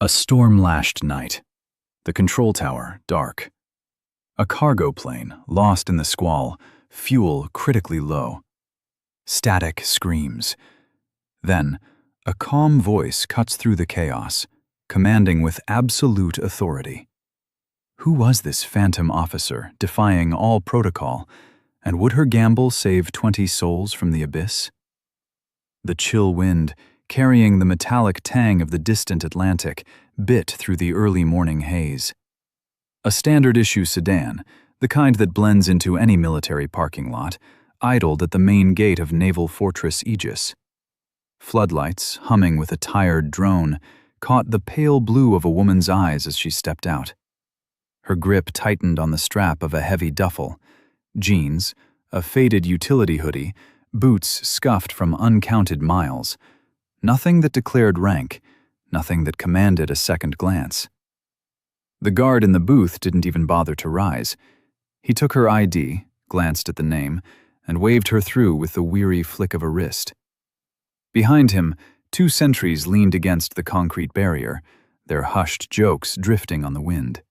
A storm-lashed night. The control tower dark. A cargo plane lost in the squall, fuel critically low. Static screams. Then, a calm voice cuts through the chaos, commanding with absolute authority. Who was this phantom officer, defying all protocol, and would her gamble save 20 souls from the abyss? The chill wind, carrying the metallic tang of the distant Atlantic, bit through the early morning haze. A standard-issue sedan, the kind that blends into any military parking lot, idled at the main gate of Naval Fortress Aegis. Floodlights, humming with a tired drone, caught the pale blue of a woman's eyes as she stepped out. Her grip tightened on the strap of a heavy duffel. Jeans, a faded utility hoodie, boots scuffed from uncounted miles. Nothing that declared rank, nothing that commanded a second glance. The guard in the booth didn't even bother to rise. He took her ID, glanced at the name, and waved her through with the weary flick of a wrist. Behind him, 2 sentries leaned against the concrete barrier, their hushed jokes drifting on the wind.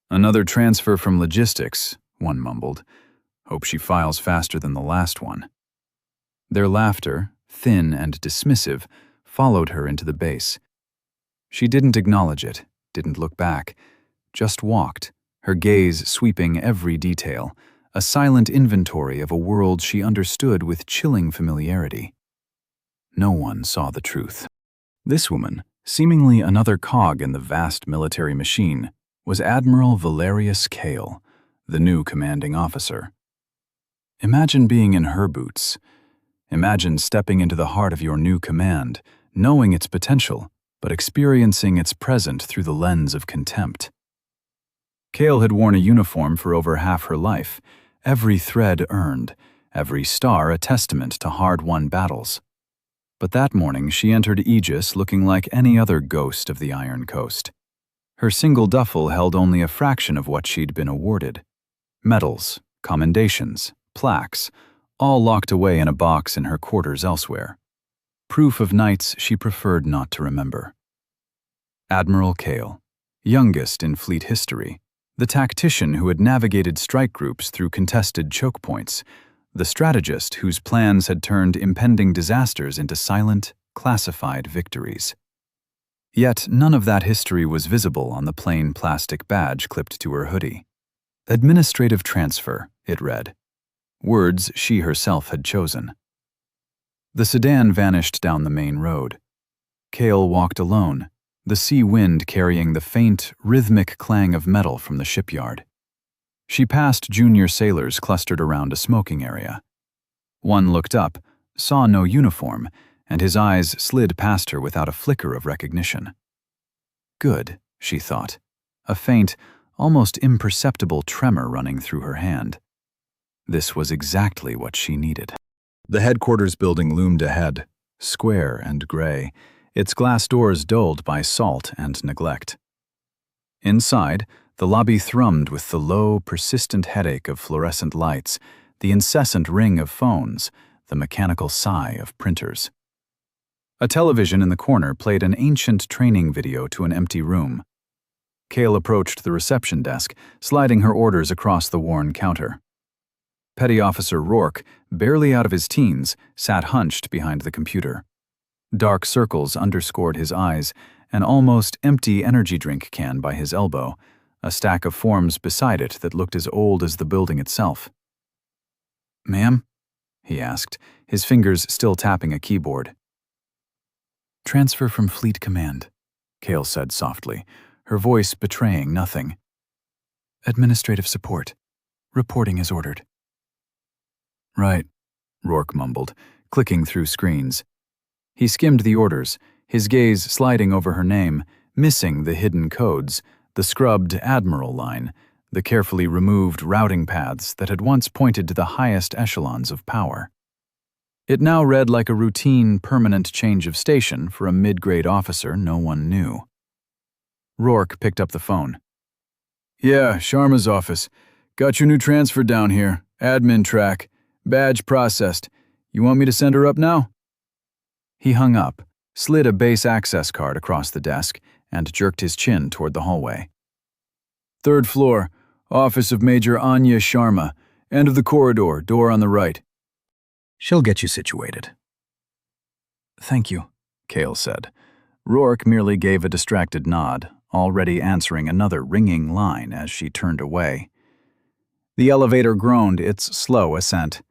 "Another transfer from logistics," one mumbled. "Hope she files faster than the last one." Their laughter, thin and dismissive, followed her into the base. She didn't acknowledge it, didn't look back, just walked, her gaze sweeping every detail, a silent inventory of a world she understood with chilling familiarity. No one saw the truth. This woman, seemingly another cog in the vast military machine, was Admiral Valerius Kael, the new commanding officer. Imagine being in her boots. Imagine stepping into the heart of your new command, knowing its potential, but experiencing its present through the lens of contempt. Kael had worn a uniform for over half her life, every thread earned, every star a testament to hard-won battles. But that morning she entered Aegis looking like any other ghost of the Iron Coast. Her single duffel held only a fraction of what she'd been awarded. Medals, commendations, plaques, all locked away in a box in her quarters elsewhere. Proof of nights she preferred not to remember. Admiral Kael, youngest in fleet history, the tactician who had navigated strike groups through contested choke points, the strategist whose plans had turned impending disasters into silent, classified victories. Yet none of that history was visible on the plain plastic badge clipped to her hoodie. Administrative transfer, it read. Words she herself had chosen. The sedan vanished down the main road. Kael walked alone, the sea wind carrying the faint, rhythmic clang of metal from the shipyard. She passed junior sailors clustered around a smoking area. One looked up, saw no uniform, and his eyes slid past her without a flicker of recognition. Good, she thought, a faint, almost imperceptible tremor running through her hand. This was exactly what she needed. The headquarters building loomed ahead, square and gray, its glass doors dulled by salt and neglect. Inside, the lobby thrummed with the low, persistent headache of fluorescent lights, the incessant ring of phones, the mechanical sigh of printers. A television in the corner played an ancient training video to an empty room. Kael approached the reception desk, sliding her orders across the worn counter. Petty Officer Rourke, barely out of his teens, sat hunched behind the computer. Dark circles underscored his eyes, an almost empty energy drink can by his elbow, a stack of forms beside it that looked as old as the building itself. "Ma'am?" he asked, his fingers still tapping a keyboard. "Transfer from Fleet Command," Kael said softly, her voice betraying nothing. "Administrative support. Reporting as ordered." "Right," Rourke mumbled, clicking through screens. He skimmed the orders, his gaze sliding over her name, missing the hidden codes, the scrubbed Admiral line, the carefully removed routing paths that had once pointed to the highest echelons of power. It now read like a routine, permanent change of station for a mid-grade officer no one knew. Rourke picked up the phone. "Yeah, Sharma's office. Got your new transfer down here. Admin track. Badge processed. You want me to send her up now?" He hung up, slid a base access card across the desk, and jerked his chin toward the hallway. "Third floor, office of Major Anya Sharma. End of the corridor, door on the right." "She'll get you situated." "Thank you," Kael said. Rourke merely gave a distracted nod, already answering another ringing line as she turned away. The elevator groaned its slow ascent.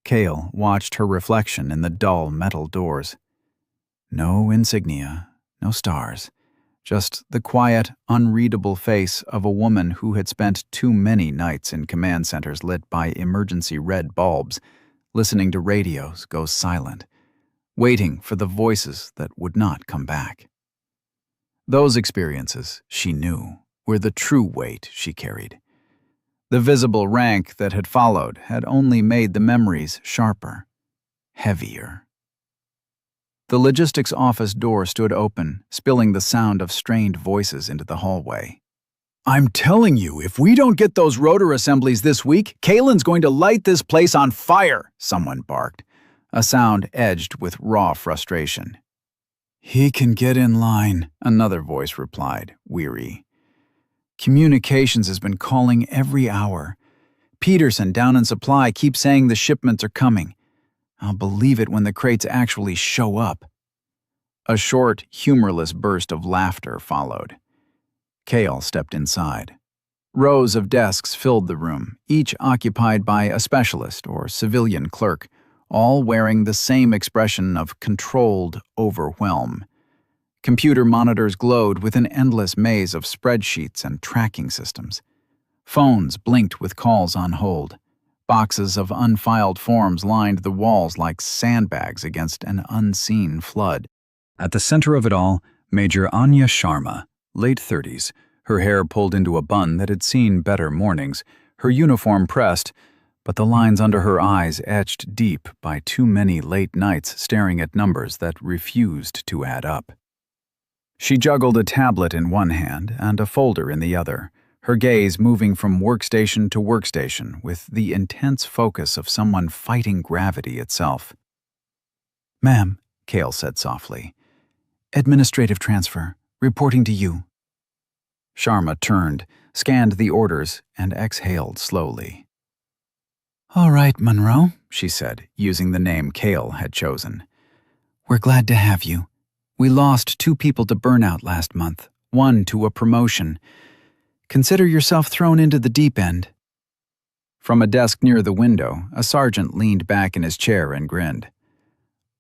Kael watched her reflection in the dull metal doors. No insignia, no stars, just the quiet, unreadable face of a woman who had spent too many nights in command centers lit by emergency red bulbs, listening to radios go silent, waiting for the voices that would not come back. Those experiences, she knew, were the true weight she carried. The visible rank that had followed had only made the memories sharper, heavier. The logistics office door stood open, spilling the sound of strained voices into the hallway. "I'm telling you, if we don't get those rotor assemblies this week, Kalen's going to light this place on fire," someone barked, a sound edged with raw frustration. "He can get in line," another voice replied, weary. "Communications has been calling every hour. Peterson down in supply keeps saying the shipments are coming. I'll believe it when the crates actually show up." A short, humorless burst of laughter followed. Kael stepped inside. Rows of desks filled the room, each occupied by a specialist or civilian clerk, all wearing the same expression of controlled overwhelm. Computer monitors glowed with an endless maze of spreadsheets and tracking systems. Phones blinked with calls on hold. Boxes of unfiled forms lined the walls like sandbags against an unseen flood. At the center of it all, Major Anya Sharma, late 30s, her hair pulled into a bun that had seen better mornings, her uniform pressed, but the lines under her eyes etched deep by too many late nights staring at numbers that refused to add up. She juggled a tablet in one hand and a folder in the other, her gaze moving from workstation to workstation with the intense focus of someone fighting gravity itself. "Ma'am," Kael said softly, "administrative transfer, reporting to you." Sharma turned, scanned the orders, and exhaled slowly. "All right, Monroe," she said, using the name Kael had chosen. "We're glad to have you. We lost 2 people to burnout last month, 1 to a promotion. Consider yourself thrown into the deep end." From a desk near the window, a sergeant leaned back in his chair and grinned.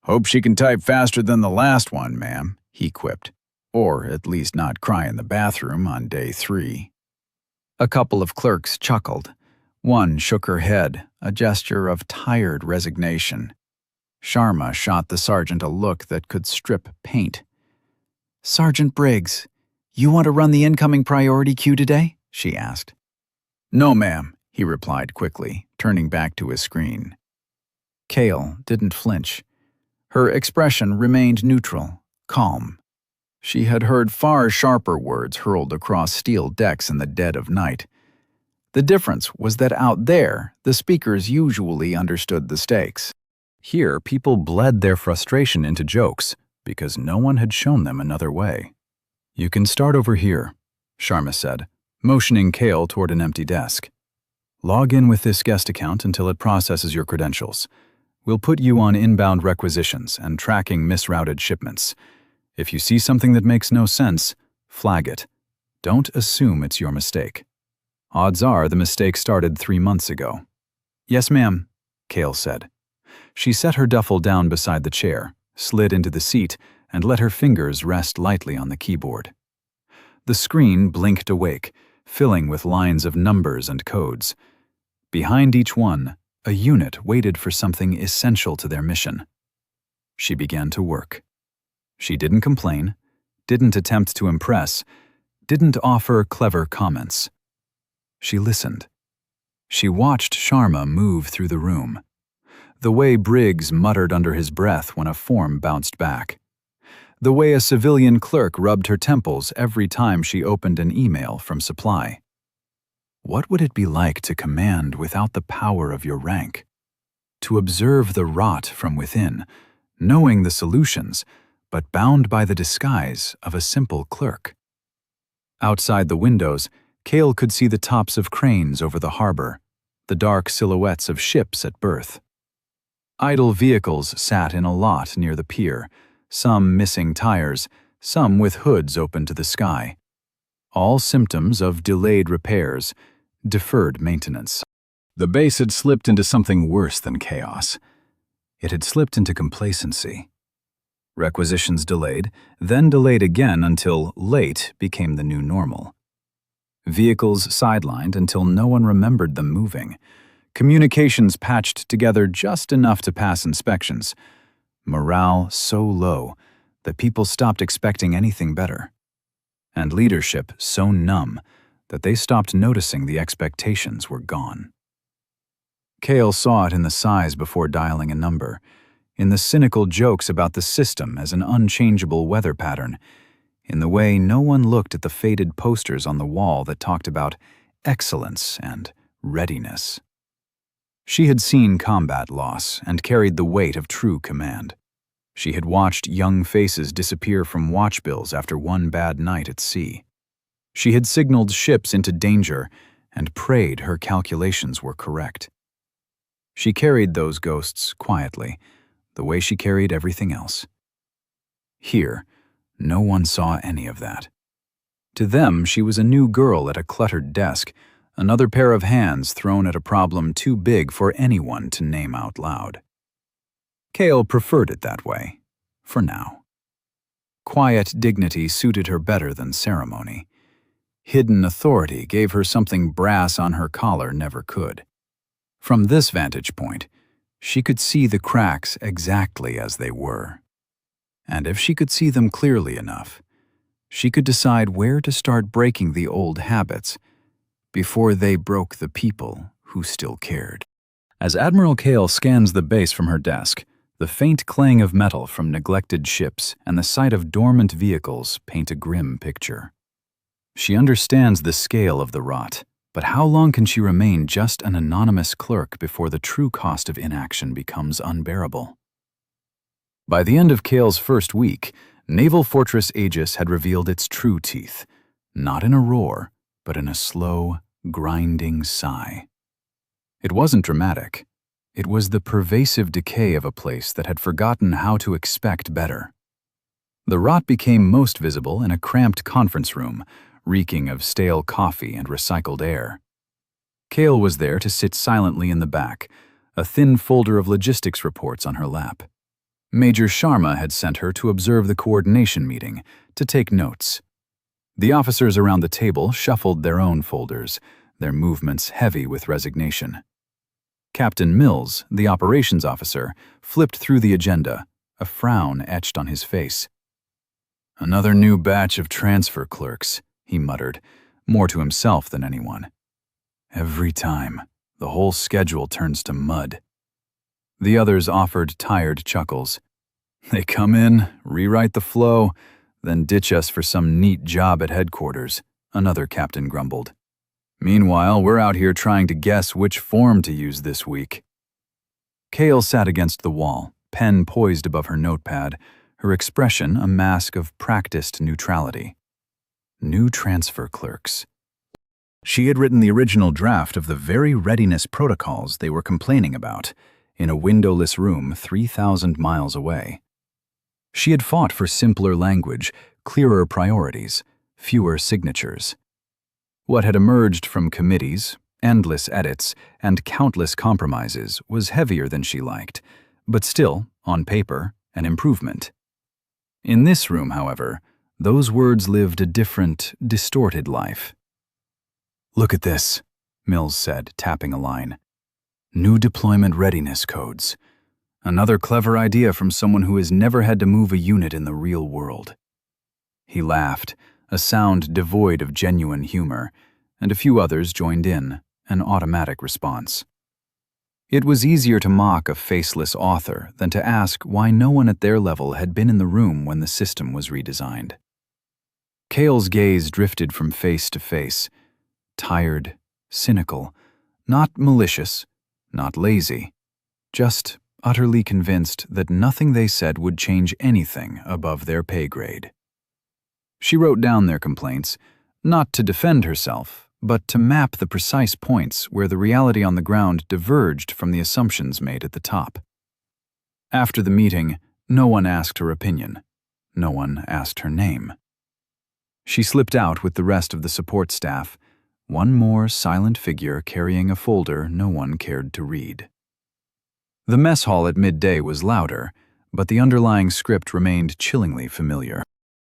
"Hope she can type faster than the last one, ma'am," he quipped. "Or at least not cry in the bathroom on day 3. A couple of clerks chuckled. One shook her head, a gesture of tired resignation. Sharma shot the sergeant a look that could strip paint. "Sergeant Briggs, you want to run the incoming priority queue today?" she asked. "No, ma'am," he replied quickly, turning back to his screen. Kael didn't flinch. Her expression remained neutral, calm. She had heard far sharper words hurled across steel decks in the dead of night. The difference was that out there, the speakers usually understood the stakes. Here, people bled their frustration into jokes because no one had shown them another way. "You can start over here," Sharma said, motioning Kael toward an empty desk. "Log in with this guest account until it processes your credentials. We'll put you on inbound requisitions and tracking misrouted shipments. If you see something that makes no sense, flag it. Don't assume it's your mistake. Odds are the mistake started 3 months ago." "Yes, ma'am," Kael said. She set her duffel down beside the chair, slid into the seat, and let her fingers rest lightly on the keyboard. The screen blinked awake, filling with lines of numbers and codes. Behind each one, a unit waited for something essential to their mission. She began to work. She didn't complain, didn't attempt to impress, didn't offer clever comments. She listened. She watched Sharma move through the room. The way Briggs muttered under his breath when a form bounced back. The way a civilian clerk rubbed her temples every time she opened an email from supply. What would it be like to command without the power of your rank? To observe the rot from within, knowing the solutions, but bound by the disguise of a simple clerk. Outside the windows, Kael could see the tops of cranes over the harbor, the dark silhouettes of ships at berth. Idle vehicles sat in a lot near the pier, some missing tires, some with hoods open to the sky. All symptoms of delayed repairs, deferred maintenance. The base had slipped into something worse than chaos. It had slipped into complacency. Requisitions delayed, then delayed again until late became the new normal. Vehicles sidelined until no one remembered them moving. Communications patched together just enough to pass inspections. Morale so low that people stopped expecting anything better. And leadership so numb that they stopped noticing the expectations were gone. Kael saw it in the size before dialing a number, in the cynical jokes about the system as an unchangeable weather pattern, in the way no one looked at the faded posters on the wall that talked about excellence and readiness. She had seen combat loss and carried the weight of true command. She had watched young faces disappear from watchbills after one bad night at sea. She had signaled ships into danger and prayed her calculations were correct. She carried those ghosts quietly, the way she carried everything else. Here, no one saw any of that. To them, she was a new girl at a cluttered desk, another pair of hands thrown at a problem too big for anyone to name out loud. Kael preferred it that way, for now. Quiet dignity suited her better than ceremony. Hidden authority gave her something brass on her collar never could. From this vantage point, she could see the cracks exactly as they were. And if she could see them clearly enough, she could decide where to start breaking the old habits before they broke the people who still cared. As Admiral Kael scans the base from her desk, the faint clang of metal from neglected ships and the sight of dormant vehicles paint a grim picture. She understands the scale of the rot, but how long can she remain just an anonymous clerk before the true cost of inaction becomes unbearable? By the end of Kael's first week, Naval Fortress Aegis had revealed its true teeth, not in a roar, but in a slow, grinding sigh. It wasn't dramatic. It was the pervasive decay of a place that had forgotten how to expect better. The rot became most visible in a cramped conference room, reeking of stale coffee and recycled air. Kael was there to sit silently in the back, a thin folder of logistics reports on her lap. Major Sharma had sent her to observe the coordination meeting, to take notes. The officers around the table shuffled their own folders, their movements heavy with resignation. Captain Mills, the operations officer, flipped through the agenda, a frown etched on his face. "Another new batch of transfer clerks," he muttered, more to himself than anyone. "Every time, the whole schedule turns to mud." The others offered tired chuckles. "They come in, rewrite the flow, then ditch us for some neat job at headquarters," another captain grumbled. "Meanwhile, we're out here trying to guess which form to use this week." Kael sat against the wall, pen poised above her notepad, her expression a mask of practiced neutrality. New transfer clerks. She had written the original draft of the very readiness protocols they were complaining about, in a windowless room 3,000 miles away. She had fought for simpler language, clearer priorities, fewer signatures. What had emerged from committees, endless edits, and countless compromises was heavier than she liked, but still, on paper, an improvement. In this room, however, those words lived a different, distorted life. "Look at this," Mills said, tapping a line. "New deployment readiness codes. Another clever idea from someone who has never had to move a unit in the real world." He laughed, a sound devoid of genuine humor, and a few others joined in, an automatic response. It was easier to mock a faceless author than to ask why no one at their level had been in the room when the system was redesigned. Kael's gaze drifted from face to face, tired, cynical, not malicious, not lazy, just utterly convinced that nothing they said would change anything above their pay grade. She wrote down their complaints, not to defend herself, but to map the precise points where the reality on the ground diverged from the assumptions made at the top. After the meeting, no one asked her opinion. No one asked her name. She slipped out with the rest of the support staff, one more silent figure carrying a folder no one cared to read. The mess hall at midday was louder, but the underlying script remained chillingly familiar.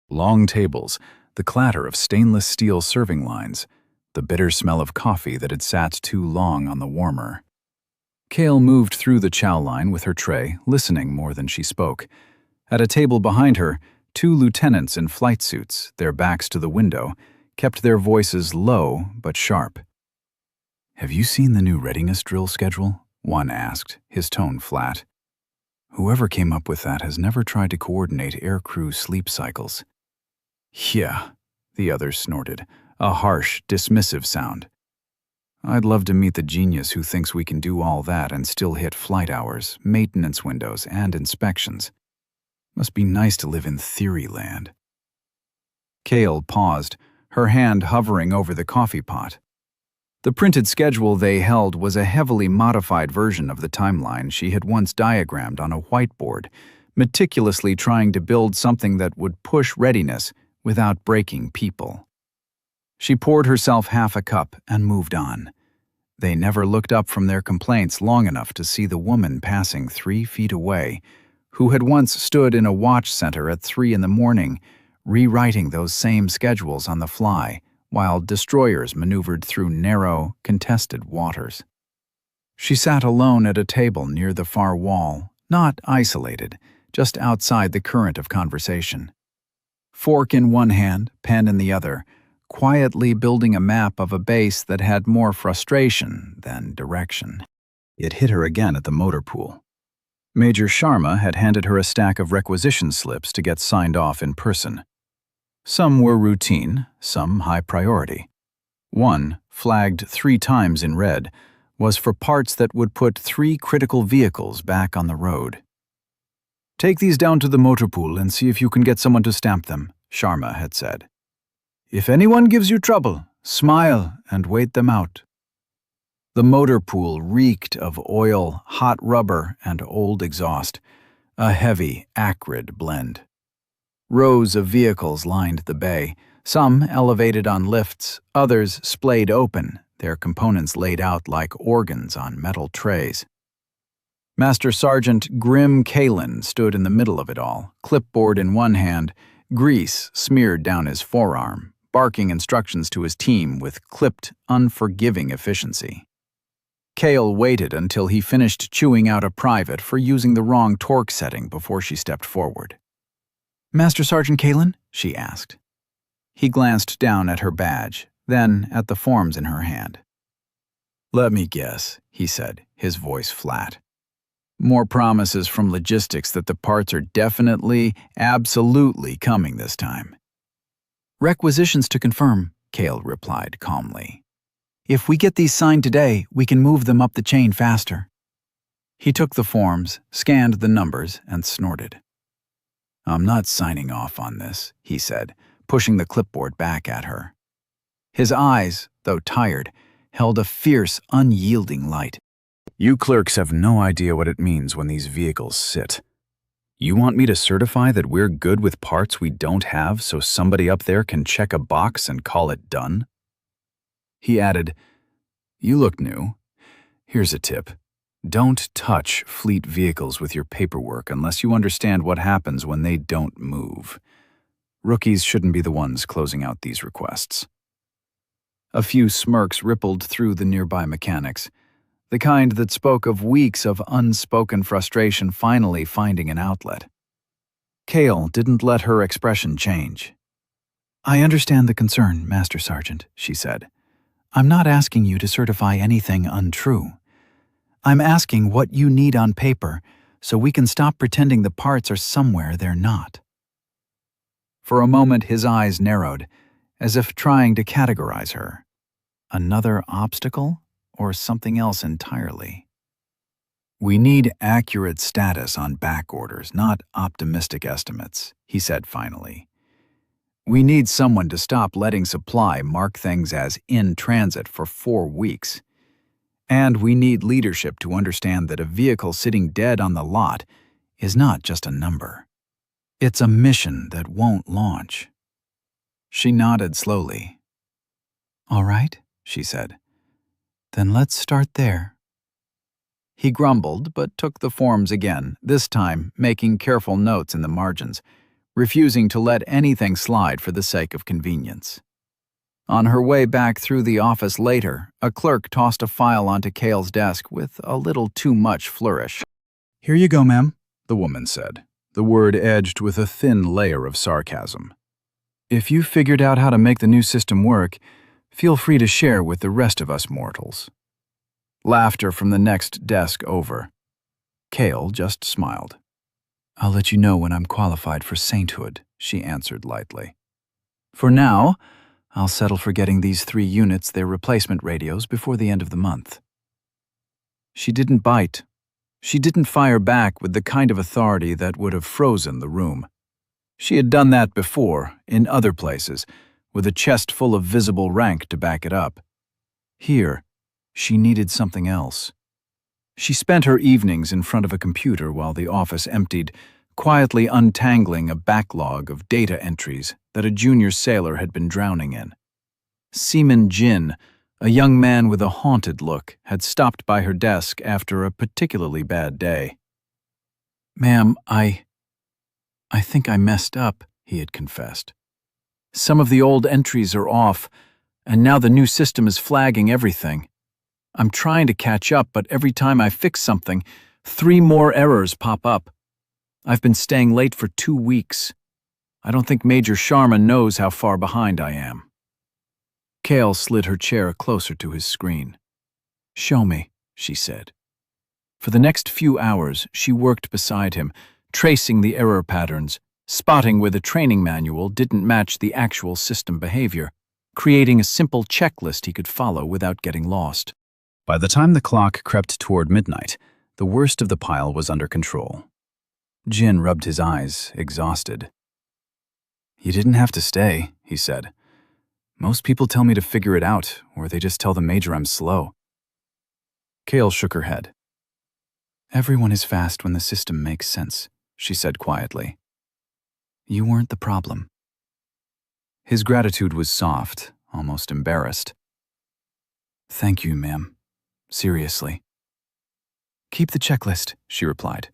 Long tables, the clatter of stainless steel serving lines, the bitter smell of coffee that had sat too long on the warmer. Kael moved through the chow line with her tray, listening more than she spoke. At a table behind her, two lieutenants in flight suits, their backs to the window, kept their voices low but sharp. "Have you seen the new readiness drill schedule?" one asked, his tone flat. "Whoever came up with that has never tried to coordinate aircrew sleep cycles." "Yeah," the other snorted, a harsh, dismissive sound. "I'd love to meet the genius who thinks we can do all that and still hit flight hours, maintenance windows, and inspections. Must be nice to live in theory land." Kael paused, her hand hovering over the coffee pot. The printed schedule they held was a heavily modified version of the timeline she had once diagrammed on a whiteboard, meticulously trying to build something that would push readiness without breaking people. She poured herself half a cup and moved on. They never looked up from their complaints long enough to see the woman passing 3 feet away, who had once stood in a watch center at 3 in the morning, rewriting those same schedules on the fly, while destroyers maneuvered through narrow, contested waters. She sat alone at a table near the far wall, not isolated, just outside the current of conversation. Fork in one hand, pen in the other, quietly building a map of a base that had more frustration than direction. It hit her again at the motor pool. Major Sharma had handed her a stack of requisition slips to get signed off in person. Some were routine, some high priority. One, flagged 3 times in red, was for parts that would put 3 critical vehicles back on the road. "Take these down to the motor pool and see if you can get someone to stamp them," Sharma had said. "If anyone gives you trouble, smile and wait them out." The motor pool reeked of oil, hot rubber, and old exhaust, a heavy, acrid blend. Rows of vehicles lined the bay, some elevated on lifts, others splayed open, their components laid out like organs on metal trays. Master Sergeant Grim Kalen stood in the middle of it all, clipboard in one hand, grease smeared down his forearm, barking instructions to his team with clipped, unforgiving efficiency. Kael waited until he finished chewing out a private for using the wrong torque setting before she stepped forward. "Master Sergeant Kalen?" she asked. He glanced down at her badge, then at the forms in her hand. "Let me guess," he said, his voice flat. "More promises from logistics that the parts are definitely, absolutely coming this time." "Requisitions to confirm," Kael replied calmly. "If we get these signed today, we can move them up the chain faster." He took the forms, scanned the numbers, and snorted. "I'm not signing off on this," he said, pushing the clipboard back at her. His eyes, though tired, held a fierce, unyielding light. "You clerks have no idea what it means when these vehicles sit. You want me to certify that we're good with parts we don't have so somebody up there can check a box and call it done?" He added, "You look new. Here's a tip. Don't touch fleet vehicles with your paperwork unless you understand what happens when they don't move. Rookies shouldn't be the ones closing out these requests." A few smirks rippled through the nearby mechanics, the kind that spoke of weeks of unspoken frustration finally finding an outlet. Kael didn't let her expression change. "I understand the concern, Master Sergeant," she said. "I'm not asking you to certify anything untrue. I'm asking what you need on paper so we can stop pretending the parts are somewhere they're not." For a moment his eyes narrowed, as if trying to categorize her. Another obstacle? Or something else entirely? "We need accurate status on back orders, not optimistic estimates," he said finally. "We need someone to stop letting supply mark things as in transit for 4 weeks. And we need leadership to understand that a vehicle sitting dead on the lot is not just a number. It's a mission that won't launch." She nodded slowly. "All right," she said. "Then let's start there." He grumbled, but took the forms again, this time making careful notes in the margins, refusing to let anything slide for the sake of convenience. On her way back through the office later, a clerk tossed a file onto Kael's desk with a little too much flourish. "Here you go, ma'am," the woman said, the word edged with a thin layer of sarcasm. "If you've figured out how to make the new system work, feel free to share with the rest of us mortals." Laughter from the next desk over. Kael just smiled. "I'll let you know when I'm qualified for sainthood," she answered lightly. "For now, I'll settle for getting these 3 units their replacement radios before the end of the month." She didn't bite. She didn't fire back with the kind of authority that would have frozen the room. She had done that before, in other places, with a chest full of visible rank to back it up. Here, she needed something else. She spent her evenings in front of a computer while the office emptied, quietly untangling a backlog of data entries that a junior sailor had been drowning in. Seaman Jin, a young man with a haunted look, had stopped by her desk after a particularly bad day. "Ma'am, I think I messed up," he had confessed. "Some of the old entries are off, and now the new system is flagging everything. I'm trying to catch up, but every time I fix something, 3 more errors pop up. I've been staying late for 2 weeks. I don't think Major Sharma knows how far behind I am." Kael slid her chair closer to his screen. "Show me," she said. For the next few hours, she worked beside him, tracing the error patterns, spotting where the training manual didn't match the actual system behavior, creating a simple checklist he could follow without getting lost. By the time the clock crept toward midnight, the worst of the pile was under control. Jin rubbed his eyes, exhausted. "You didn't have to stay," he said. "Most people tell me to figure it out, or they just tell the Major I'm slow." Kael shook her head. "Everyone is fast when the system makes sense," she said quietly. "You weren't the problem." His gratitude was soft, almost embarrassed. "Thank you, ma'am. Seriously." "Keep the checklist," she replied.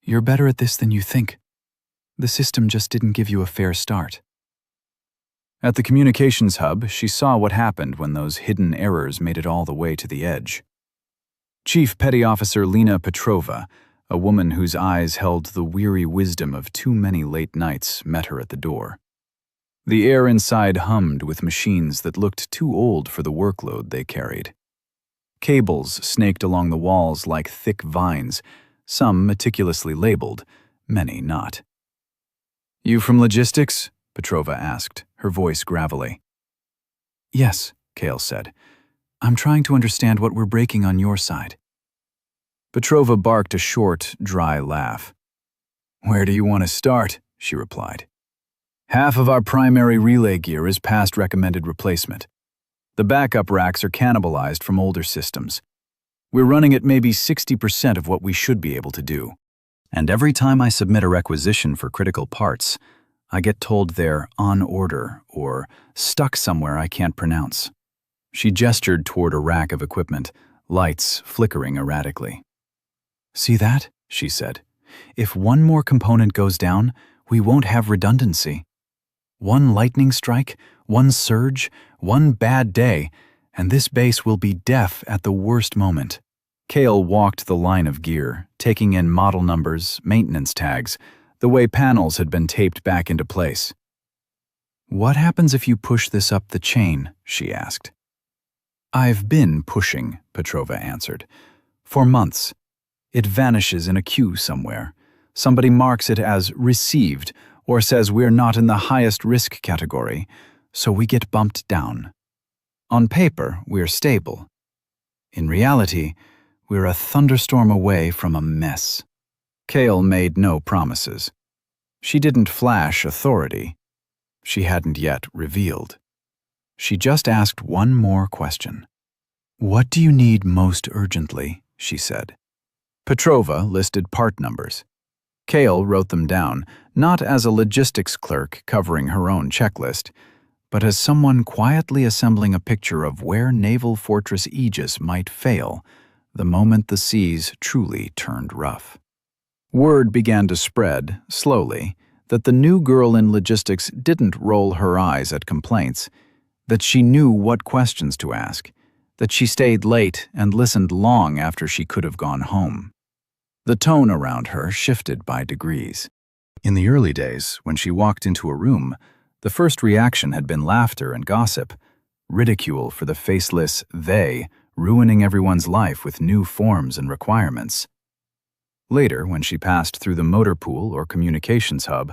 "You're better at this than you think. The system just didn't give you a fair start." At the communications hub, she saw what happened when those hidden errors made it all the way to the edge. Chief Petty Officer Lena Petrova, a woman whose eyes held the weary wisdom of too many late nights, met her at the door. The air inside hummed with machines that looked too old for the workload they carried. Cables snaked along the walls like thick vines, some meticulously labeled, many not. "You from logistics?" Petrova asked, her voice gravelly. "Yes," Kael said. "I'm trying to understand what we're breaking on your side." Petrova barked a short, dry laugh. "Where do you want to start?" she replied. "Half of our primary relay gear is past recommended replacement. The backup racks are cannibalized from older systems. We're running at maybe 60% of what we should be able to do. And every time I submit a requisition for critical parts, I get told they're on order or stuck somewhere I can't pronounce." She gestured toward a rack of equipment, lights flickering erratically. "See that?" she said. "If one more component goes down, we won't have redundancy. One lightning strike, one surge, one bad day, and this base will be deaf at the worst moment." Kael walked the line of gear, taking in model numbers, maintenance tags, the way panels had been taped back into place. "What happens if you push this up the chain?" she asked. "I've been pushing," Petrova answered. "For months. It vanishes in a queue somewhere. Somebody marks it as received or says we're not in the highest risk category, so we get bumped down. On paper, we're stable. In reality, We're a thunderstorm away from a mess." Kael made no promises. She didn't flash authority. She hadn't yet revealed. She just asked one more question. "What do you need most urgently?" she said. Petrova listed part numbers. Kael wrote them down, not as a logistics clerk covering her own checklist, but as someone quietly assembling a picture of where Naval Fortress Aegis might fail the moment the seas truly turned rough. Word began to spread, slowly, that the new girl in logistics didn't roll her eyes at complaints, that she knew what questions to ask, that she stayed late and listened long after she could have gone home. The tone around her shifted by degrees. In the early days, when she walked into a room, the first reaction had been laughter and gossip, ridicule for the faceless they ruining everyone's life with new forms and requirements. Later, when she passed through the motor pool or communications hub,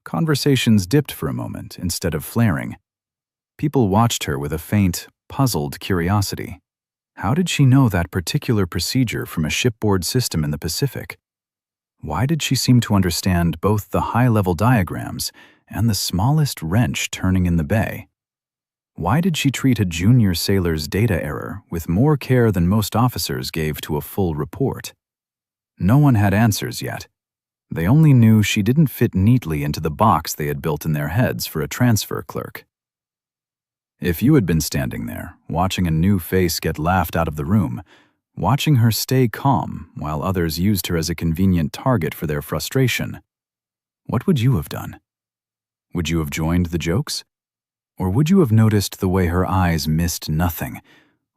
conversations dipped for a moment instead of flaring. People watched her with a faint, puzzled curiosity. How did she know that particular procedure from a shipboard system in the Pacific? Why did she seem to understand both the high-level diagrams and the smallest wrench turning in the bay? Why did she treat a junior sailor's data error with more care than most officers gave to a full report? No one had answers yet. They only knew she didn't fit neatly into the box they had built in their heads for a transfer clerk. If you had been standing there, watching a new face get laughed out of the room, watching her stay calm while others used her as a convenient target for their frustration, what would you have done? Would you have joined the jokes? Or would you have noticed the way her eyes missed nothing,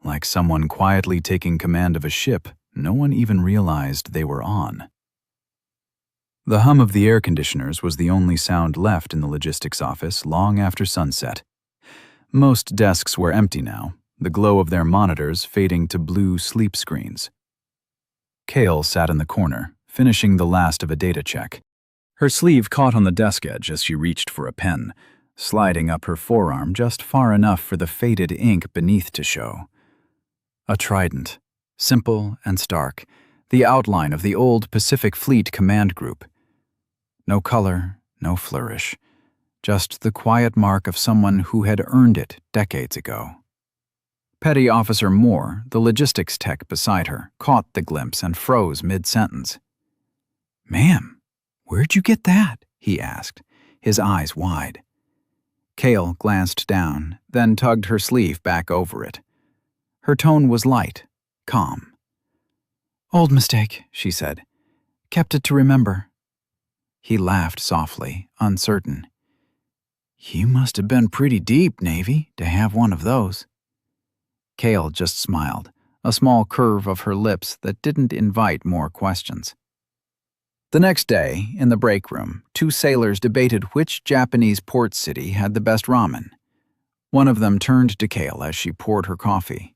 like someone quietly taking command of a ship no one even realized they were on? The hum of the air conditioners was the only sound left in the logistics office long after sunset. Most desks were empty now, the glow of their monitors fading to blue sleep screens. Kael sat in the corner, finishing the last of a data check. Her sleeve caught on the desk edge as she reached for a pen, sliding up her forearm just far enough for the faded ink beneath to show. A trident, simple and stark, the outline of the old Pacific Fleet command group. No color, no flourish, just the quiet mark of someone who had earned it decades ago. Petty Officer Moore, the logistics tech beside her, caught the glimpse and froze mid-sentence. "Ma'am, where'd you get that?" he asked, his eyes wide. Kael glanced down, then tugged her sleeve back over it. Her tone was light, calm. "Old mistake," she said. "Kept it to remember." He laughed softly, uncertain. "You must have been pretty deep, Navy, to have one of those." Kael just smiled, a small curve of her lips that didn't invite more questions. The next day, in the break room, two sailors debated which Japanese port city had the best ramen. One of them turned to Kael as she poured her coffee.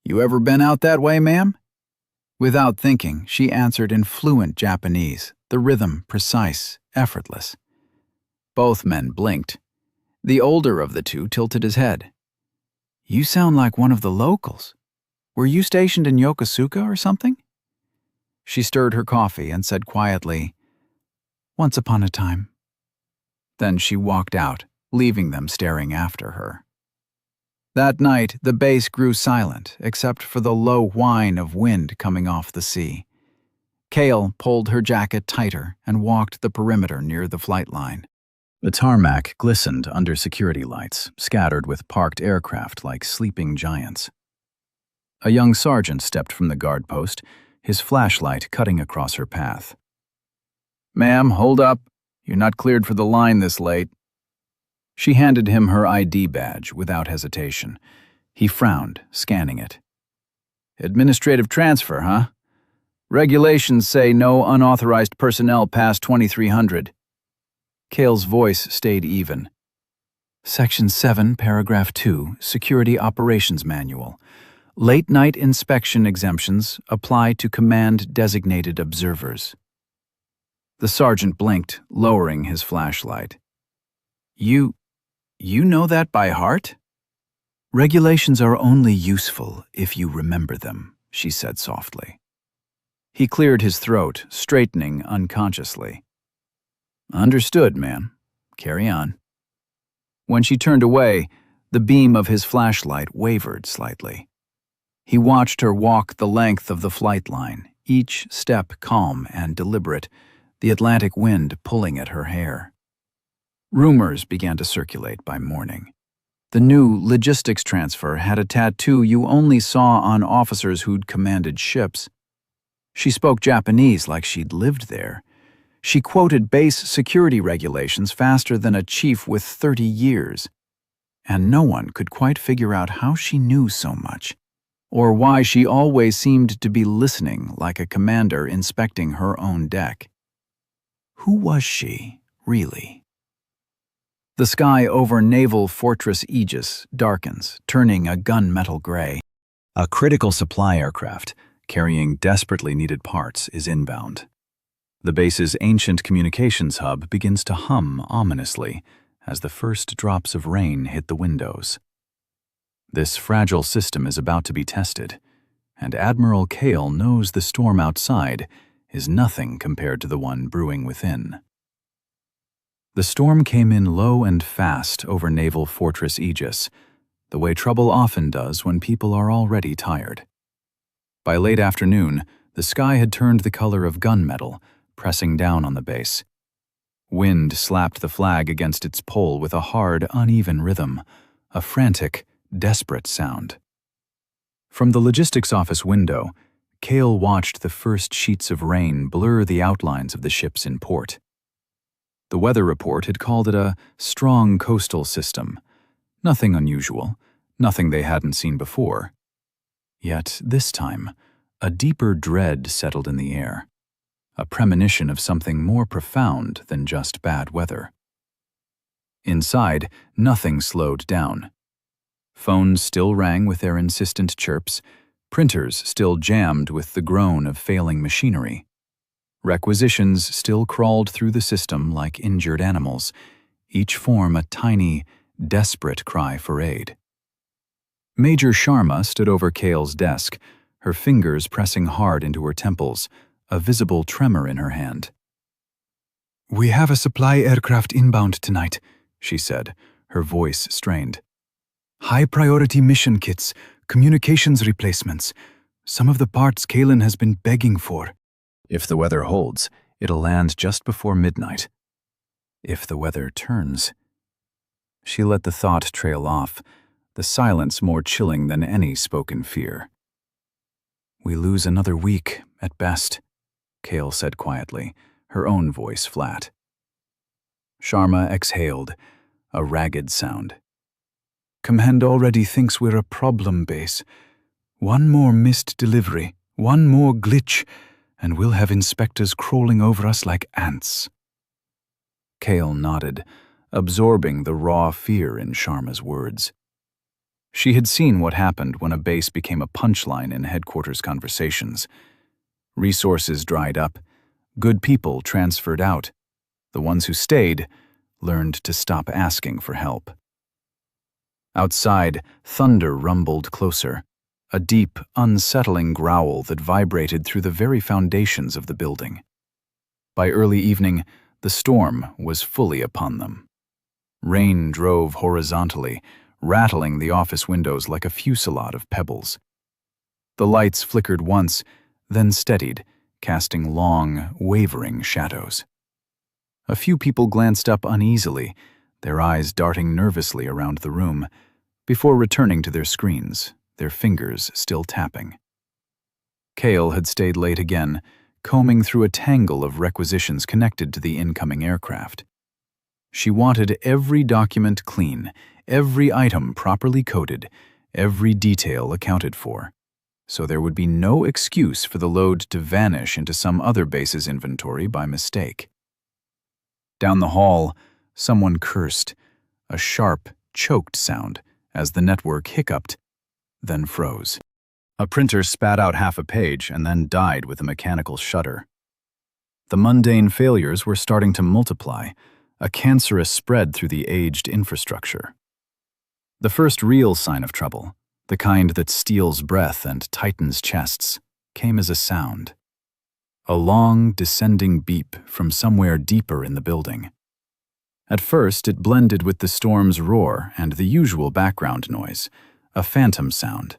"You ever been out that way, ma'am?" Without thinking, she answered in fluent Japanese, the rhythm precise, effortless. Both men blinked. The older of the two tilted his head. "You sound like one of the locals. Were you stationed in Yokosuka or something?" She stirred her coffee and said quietly, "Once upon a time." Then she walked out, leaving them staring after her. That night, the base grew silent, except for the low whine of wind coming off the sea. Kael pulled her jacket tighter and walked the perimeter near the flight line. The tarmac glistened under security lights, scattered with parked aircraft like sleeping giants. A young sergeant stepped from the guard post, his flashlight cutting across her path. "Ma'am, hold up. You're not cleared for the line this late." She handed him her ID badge without hesitation. He frowned, scanning it. "Administrative transfer, huh? Regulations say no unauthorized personnel past 2300. Kael's voice stayed even. "Section 7, Paragraph 2, Security Operations Manual. Late-night inspection exemptions apply to command-designated observers." The sergeant blinked, lowering his flashlight. You know that by heart?" "Regulations are only useful if you remember them," she said softly. He cleared his throat, straightening unconsciously. Understood, ma'am. Carry on. When she turned away, the beam of his flashlight wavered slightly. He watched her walk the length of the flight line, each step calm and deliberate, the Atlantic wind pulling at her hair. Rumors began to circulate by morning. The new logistics transfer had a tattoo you only saw on officers who'd commanded ships. She spoke Japanese like she'd lived there. She quoted base security regulations faster than a chief with 30 years. And no one could quite figure out how she knew so much, or why she always seemed to be listening like a commander inspecting her own deck. Who was she, really? The sky over Naval Fortress Aegis darkens, turning a gunmetal gray. A critical supply aircraft, carrying desperately needed parts, is inbound. The base's ancient communications hub begins to hum ominously as the first drops of rain hit the windows. This fragile system is about to be tested, and Admiral Kael knows the storm outside is nothing compared to the one brewing within. The storm came in low and fast over Naval Fortress Aegis, the way trouble often does when people are already tired. By late afternoon, the sky had turned the color of gunmetal, pressing down on the base. Wind slapped the flag against its pole with a hard, uneven rhythm, a frantic, desperate sound. From the logistics office window, Kael watched the first sheets of rain blur the outlines of the ships in port. The weather report had called it a strong coastal system. Nothing unusual, nothing they hadn't seen before. Yet this time, a deeper dread settled in the air, a premonition of something more profound than just bad weather. Inside, nothing slowed down. Phones still rang with their insistent chirps, printers still jammed with the groan of failing machinery. Requisitions still crawled through the system like injured animals, each form a tiny, desperate cry for aid. Major Sharma stood over Kael's desk, her fingers pressing hard into her temples, a visible tremor in her hand. "We have a supply aircraft inbound tonight," she said, her voice strained. "High-priority mission kits, communications replacements, some of the parts Kalen has been begging for. If the weather holds, it'll land just before midnight. If the weather turns." She let the thought trail off, the silence more chilling than any spoken fear. "We lose another week, at best," Kael said quietly, her own voice flat. Sharma exhaled, a ragged sound. "Command already thinks we're a problem base. One more missed delivery, one more glitch, and we'll have inspectors crawling over us like ants." Kael nodded, absorbing the raw fear in Sharma's words. She had seen what happened when a base became a punchline in headquarters conversations. Resources dried up, good people transferred out. The ones who stayed learned to stop asking for help. Outside, thunder rumbled closer, a deep, unsettling growl that vibrated through the very foundations of the building. By early evening, the storm was fully upon them. Rain drove horizontally, rattling the office windows like a fusillade of pebbles. The lights flickered once, then steadied, casting long, wavering shadows. A few people glanced up uneasily, their eyes darting nervously around the room, before returning to their screens, their fingers still tapping. Kael had stayed late again, combing through a tangle of requisitions connected to the incoming aircraft. She wanted every document clean, every item properly coded, every detail accounted for, so there would be no excuse for the load to vanish into some other base's inventory by mistake. Down the hall, someone cursed, a sharp, choked sound as the network hiccuped, then froze. A printer spat out half a page and then died with a mechanical shudder. The mundane failures were starting to multiply, a cancerous spread through the aged infrastructure. The first real sign of trouble, the kind that steals breath and tightens chests, came as a sound. A long, descending beep from somewhere deeper in the building. At first, it blended with the storm's roar and the usual background noise, a phantom sound.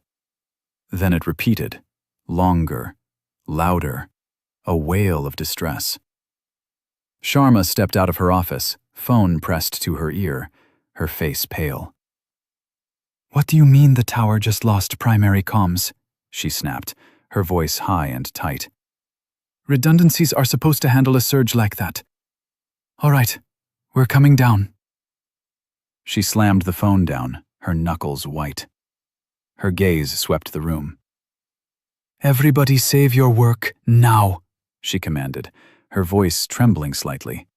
Then it repeated, longer, louder, a wail of distress. Sharma stepped out of her office, phone pressed to her ear, her face pale. "What do you mean the tower just lost primary comms?" she snapped, her voice high and tight. "Redundancies are supposed to handle a surge like that. All right, we're coming down." She slammed the phone down, her knuckles white. Her gaze swept the room. "Everybody save your work, now," she commanded, her voice trembling slightly.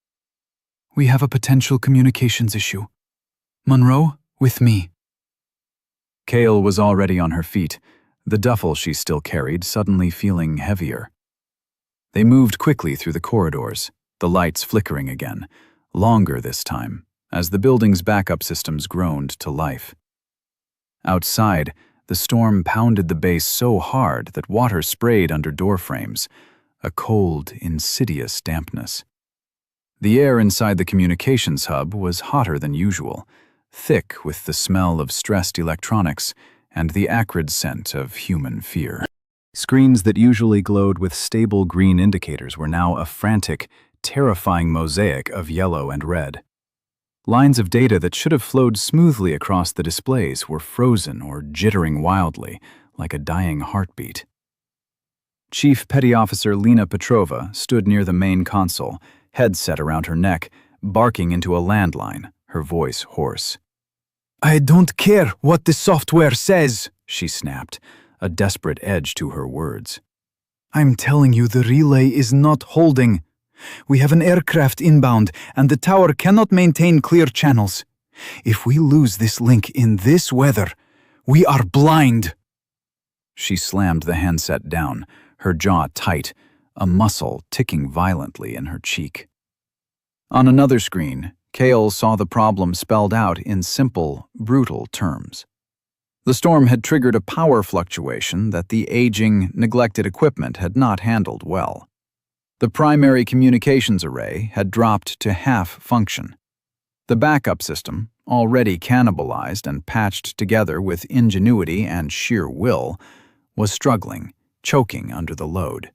"We have a potential communications issue. Monroe, with me." Kael was already on her feet, the duffel she still carried suddenly feeling heavier. They moved quickly through the corridors, the lights flickering again, longer this time, as the building's backup systems groaned to life. Outside, the storm pounded the base so hard that water sprayed under door frames, a cold, insidious dampness. The air inside the communications hub was hotter than usual, thick with the smell of stressed electronics and the acrid scent of human fear. Screens that usually glowed with stable green indicators were now a frantic, terrifying mosaic of yellow and red. Lines of data that should have flowed smoothly across the displays were frozen or jittering wildly, like a dying heartbeat. Chief Petty Officer Lena Petrova stood near the main console, headset around her neck, barking into a landline, her voice hoarse. "I don't care what the software says," she snapped, a desperate edge to her words. "I'm telling you the relay is not holding. We have an aircraft inbound, and the tower cannot maintain clear channels. If we lose this link in this weather, we are blind." She slammed the handset down, her jaw tight, a muscle ticking violently in her cheek. On another screen, Kael saw the problem spelled out in simple, brutal terms. The storm had triggered a power fluctuation that the aging, neglected equipment had not handled well. The primary communications array had dropped to half function. The backup system, already cannibalized and patched together with ingenuity and sheer will, was struggling, choking under the load.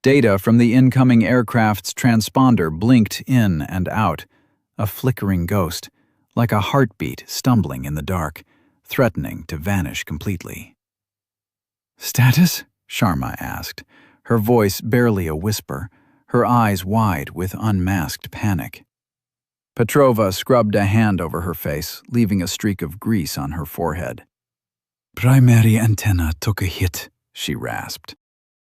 Data from the incoming aircraft's transponder blinked in and out, a flickering ghost, like a heartbeat stumbling in the dark, threatening to vanish completely. "Status?" Sharma asked, her voice barely a whisper, her eyes wide with unmasked panic. Petrova scrubbed a hand over her face, leaving a streak of grease on her forehead. "Primary antenna took a hit," she rasped.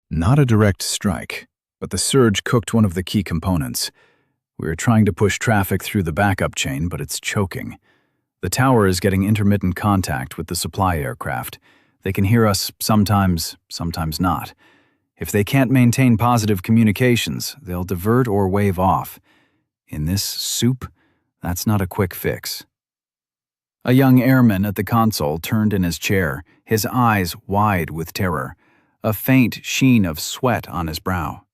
"Not a direct strike, but the surge cooked one of the key components. We're trying to push traffic through the backup chain, but it's choking. The tower is getting intermittent contact with the supply aircraft. They can hear us sometimes, sometimes not. If they can't maintain positive communications, they'll divert or wave off. In this soup, that's not a quick fix." A young airman at the console turned in his chair, his eyes wide with terror, a faint sheen of sweat on his brow.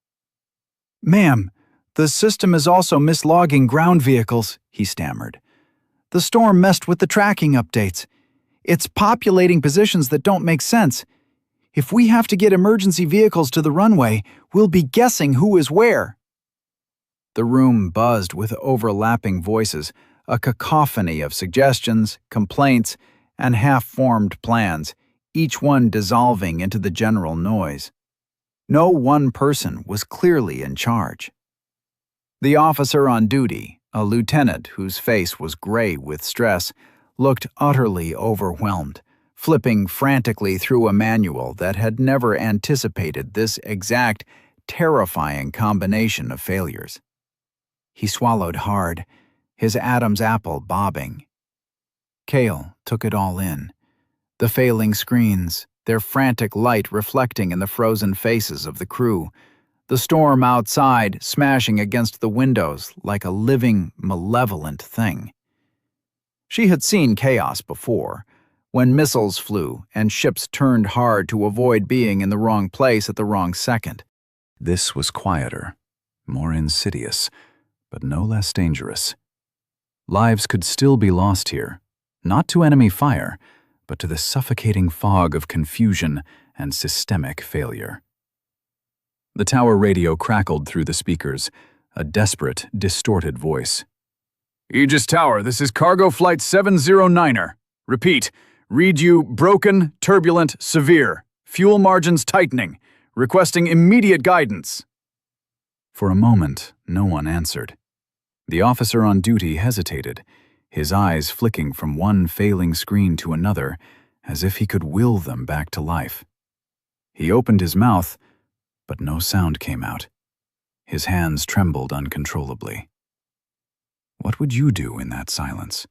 "Ma'am, the system is also mislogging ground vehicles," he stammered. "The storm messed with the tracking updates. It's populating positions that don't make sense. If we have to get emergency vehicles to the runway, we'll be guessing who is where." The room buzzed with overlapping voices, a cacophony of suggestions, complaints, and half-formed plans, each one dissolving into the general noise. No one person was clearly in charge. The officer on duty, a lieutenant whose face was gray with stress, looked utterly overwhelmed, flipping frantically through a manual that had never anticipated this exact, terrifying combination of failures. He swallowed hard, his Adam's apple bobbing. Kael took it all in. The failing screens, their frantic light reflecting in the frozen faces of the crew, the storm outside smashing against the windows like a living, malevolent thing. She had seen chaos before, when missiles flew and ships turned hard to avoid being in the wrong place at the wrong second. This was quieter, more insidious, but no less dangerous. Lives could still be lost here, not to enemy fire, but to the suffocating fog of confusion and systemic failure. The tower radio crackled through the speakers, a desperate, distorted voice. "Aegis Tower, this is Cargo Flight 709er. Repeat, read you broken, turbulent, severe. Fuel margins tightening. Requesting immediate guidance." For a moment, no one answered. The officer on duty hesitated, his eyes flicking from one failing screen to another, as if he could will them back to life. He opened his mouth, but no sound came out. His hands trembled uncontrollably. What would you do in that silence,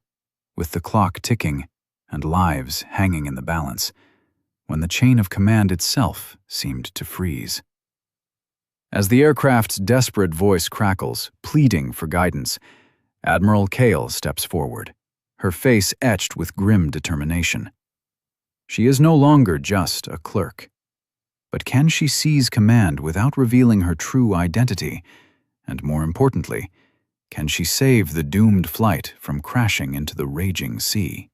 with the clock ticking and lives hanging in the balance, when the chain of command itself seemed to freeze? As the aircraft's desperate voice crackles, pleading for guidance, Admiral Kael steps forward, her face etched with grim determination. She is no longer just a clerk. But can she seize command without revealing her true identity? And more importantly, can she save the doomed flight from crashing into the raging sea?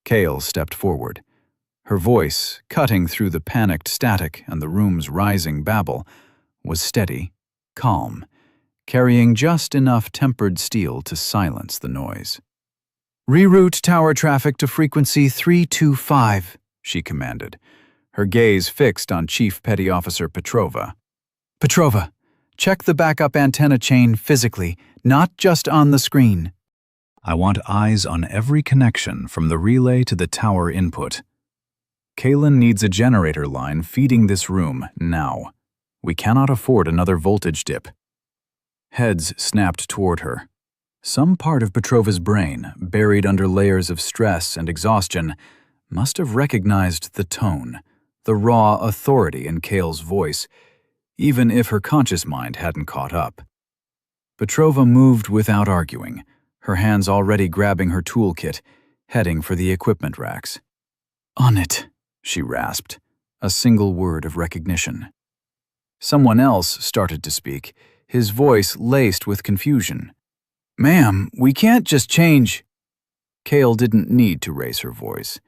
Kael stepped forward, her voice, cutting through the panicked static and the room's rising babble, was steady, calm, carrying just enough tempered steel to silence the noise. "Reroute tower traffic to frequency 325, she commanded, her gaze fixed on Chief Petty Officer Petrova. "Petrova, check the backup antenna chain physically, not just on the screen." "I want eyes on every connection from the relay to the tower input. Kaelin needs a generator line feeding this room now. We cannot afford another voltage dip." Heads snapped toward her. Some part of Petrova's brain, buried under layers of stress and exhaustion, must have recognized the tone, the raw authority in Kael's voice, even if her conscious mind hadn't caught up. Petrova moved without arguing, her hands already grabbing her toolkit, heading for the equipment racks. "On it," she rasped, a single word of recognition. Someone else started to speak, his voice laced with confusion. "Ma'am, we can't just change." Kael didn't need to raise her voice.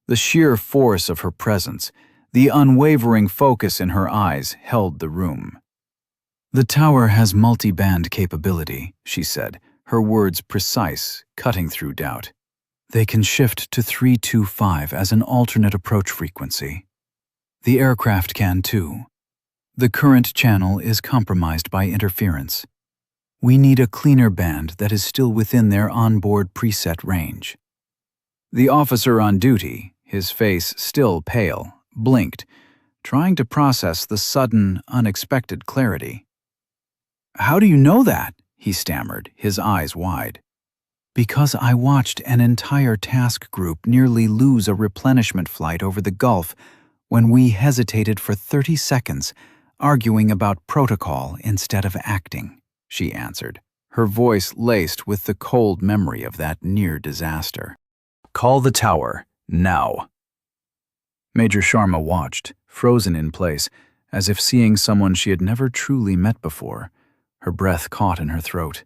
The sheer force of her presence, the unwavering focus in her eyes, held the room. "The tower has multi-band capability," she said, her words precise, cutting through doubt. "They can shift to 325 as an alternate approach frequency. The aircraft can too. The current channel is compromised by interference. We need a cleaner band that is still within their onboard preset range." The officer on duty, his face still pale, blinked, trying to process the sudden, unexpected clarity. "How do you know that?" he stammered, his eyes wide. "Because I watched an entire task group nearly lose a replenishment flight over the Gulf when we hesitated for 30 seconds, arguing about protocol instead of acting," she answered, her voice laced with the cold memory of that near disaster. "Call the tower, now." Major Sharma watched, frozen in place, as if seeing someone she had never truly met before, her breath caught in her throat.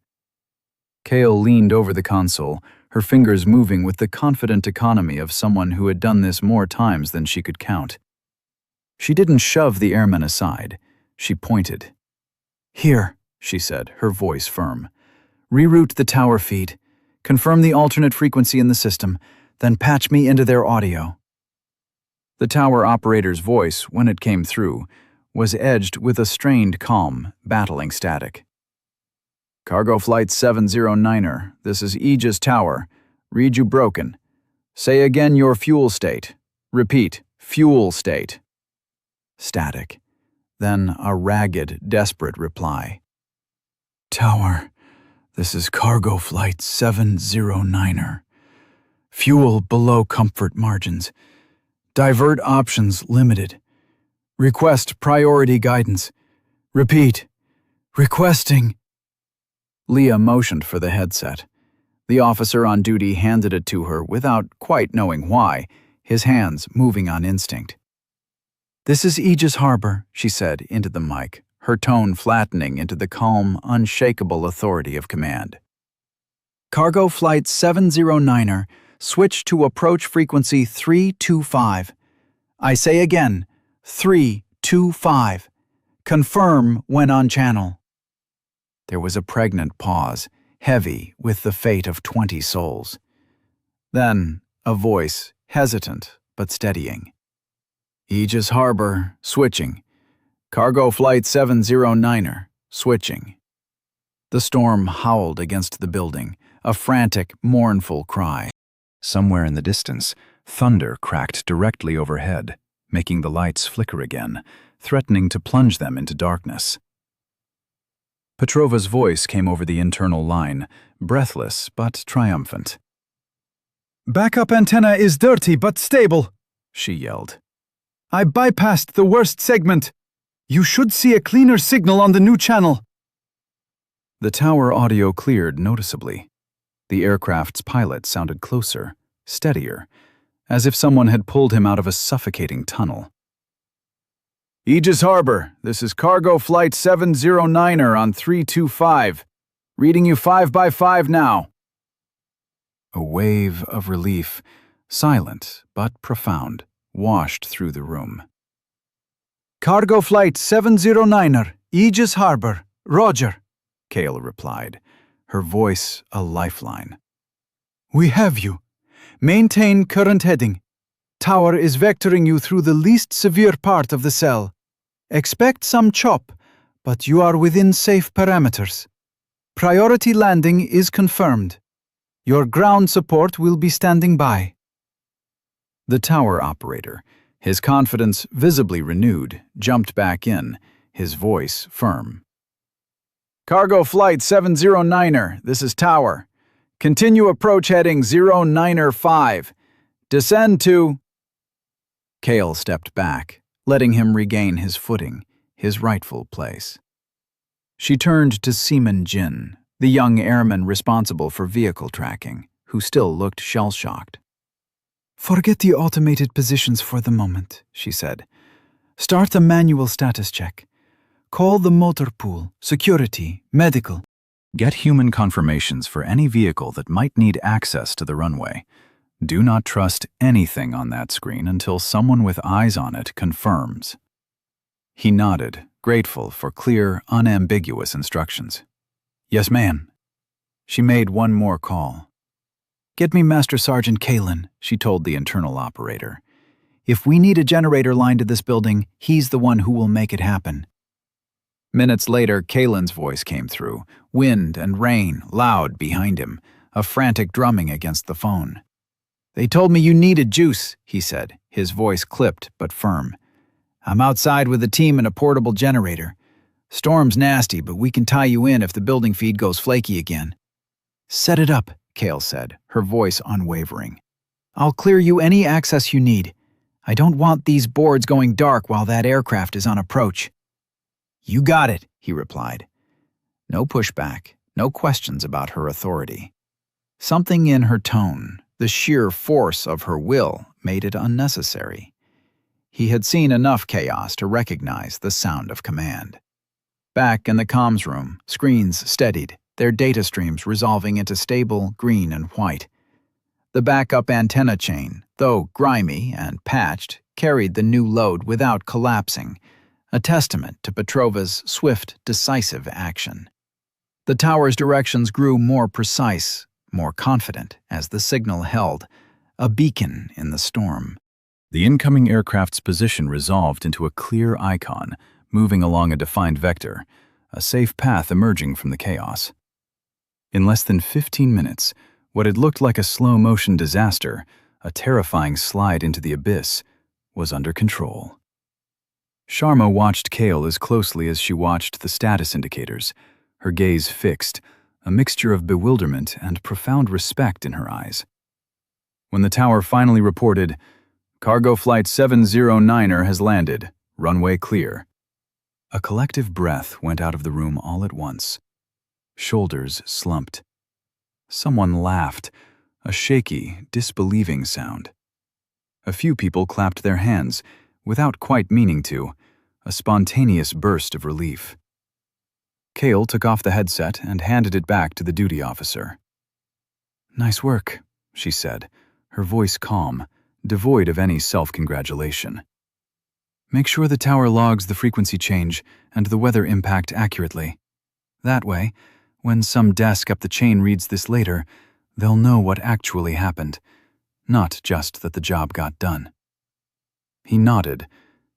Kael leaned over the console, her fingers moving with the confident economy of someone who had done this more times than she could count. She didn't shove the airman aside. She pointed. "Here," she said, her voice firm. "Reroute the tower feed. Confirm the alternate frequency in the system, then patch me into their audio." The tower operator's voice, when it came through, was edged with a strained calm, battling static. "Cargo Flight 709er, this is Aegis Tower. Read you broken. Say again your fuel state. Repeat, fuel state." Static. Then a ragged, desperate reply. "Tower, this is Cargo Flight 709er. Fuel below comfort margins. Divert options limited. Request priority guidance. Repeat, requesting." Leah motioned for the headset. The officer on duty handed it to her without quite knowing why, his hands moving on instinct. "This is Aegis Harbor," she said into the mic, her tone flattening into the calm, unshakable authority of command. "Cargo Flight 709er, switch to approach frequency 325. I say again, 325. Confirm when on channel." There was a pregnant pause, heavy with the fate of 20 souls. Then, a voice, hesitant but steadying. "Aegis Harbor, switching. Cargo Flight 709er, switching." The storm howled against the building, a frantic, mournful cry. Somewhere in the distance, thunder cracked directly overhead, making the lights flicker again, threatening to plunge them into darkness. Petrova's voice came over the internal line, breathless but triumphant. "Backup antenna is dirty but stable," she yelled. "I bypassed the worst segment. You should see a cleaner signal on the new channel." The tower audio cleared noticeably. The aircraft's pilot sounded closer, steadier, as if someone had pulled him out of a suffocating tunnel. "Aegis Harbor, this is Cargo Flight 709er on 325. Reading you 5x5 now." A wave of relief, silent but profound, washed through the room. "Cargo Flight 709er, Aegis Harbor, Roger," Kael replied, her voice a lifeline. "We have you. Maintain current heading. Tower is vectoring you through the least severe part of the cell. Expect some chop, but you are within safe parameters. Priority landing is confirmed. Your ground support will be standing by." The tower operator, his confidence visibly renewed, jumped back in, his voice firm. "Cargo Flight 709er, this is Tower. Continue approach heading 095. Descend to..." Kael stepped back, letting him regain his footing, his rightful place. She turned to Seaman Jin, the young airman responsible for vehicle tracking, who still looked shell-shocked. "Forget the automated positions for the moment," she said. "Start a manual status check. Call the motor pool, security, medical. Get human confirmations for any vehicle that might need access to the runway. Do not trust anything on that screen until someone with eyes on it confirms." He nodded, grateful for clear, unambiguous instructions. "Yes, ma'am." She made one more call. "Get me Master Sergeant Kaelin," she told the internal operator. "If we need a generator line to this building, he's the one who will make it happen." Minutes later, Kaelin's voice came through, wind and rain loud behind him, a frantic drumming against the phone. "They told me you needed juice," he said, his voice clipped but firm. "I'm outside with the team in a portable generator. Storm's nasty, but we can tie you in if the building feed goes flaky again." "Set it up," Kael said, her voice unwavering. "I'll clear you any access you need. I don't want these boards going dark while that aircraft is on approach." "You got it," he replied. No pushback, no questions about her authority. Something in her tone, the sheer force of her will, made it unnecessary. He had seen enough chaos to recognize the sound of command. Back in the comms room, screens steadied, their data streams resolving into stable green and white. The backup antenna chain, though grimy and patched, carried the new load without collapsing, a testament to Petrova's swift, decisive action. The tower's directions grew more precise, more confident as the signal held, a beacon in the storm. The incoming aircraft's position resolved into a clear icon, moving along a defined vector, a safe path emerging from the chaos. In less than 15 minutes, what had looked like a slow-motion disaster, a terrifying slide into the abyss, was under control. Sharma watched Kael as closely as she watched the status indicators, her gaze fixed, a mixture of bewilderment and profound respect in her eyes. When the tower finally reported, "Cargo Flight 709er has landed, runway clear," a collective breath went out of the room all at once. Shoulders slumped. Someone laughed, a shaky, disbelieving sound. A few people clapped their hands, without quite meaning to, a spontaneous burst of relief. Kael took off the headset and handed it back to the duty officer. "Nice work," she said, her voice calm, devoid of any self-congratulation. "Make sure the tower logs the frequency change and the weather impact accurately. That way, when some desk up the chain reads this later, they'll know what actually happened, not just that the job got done." He nodded,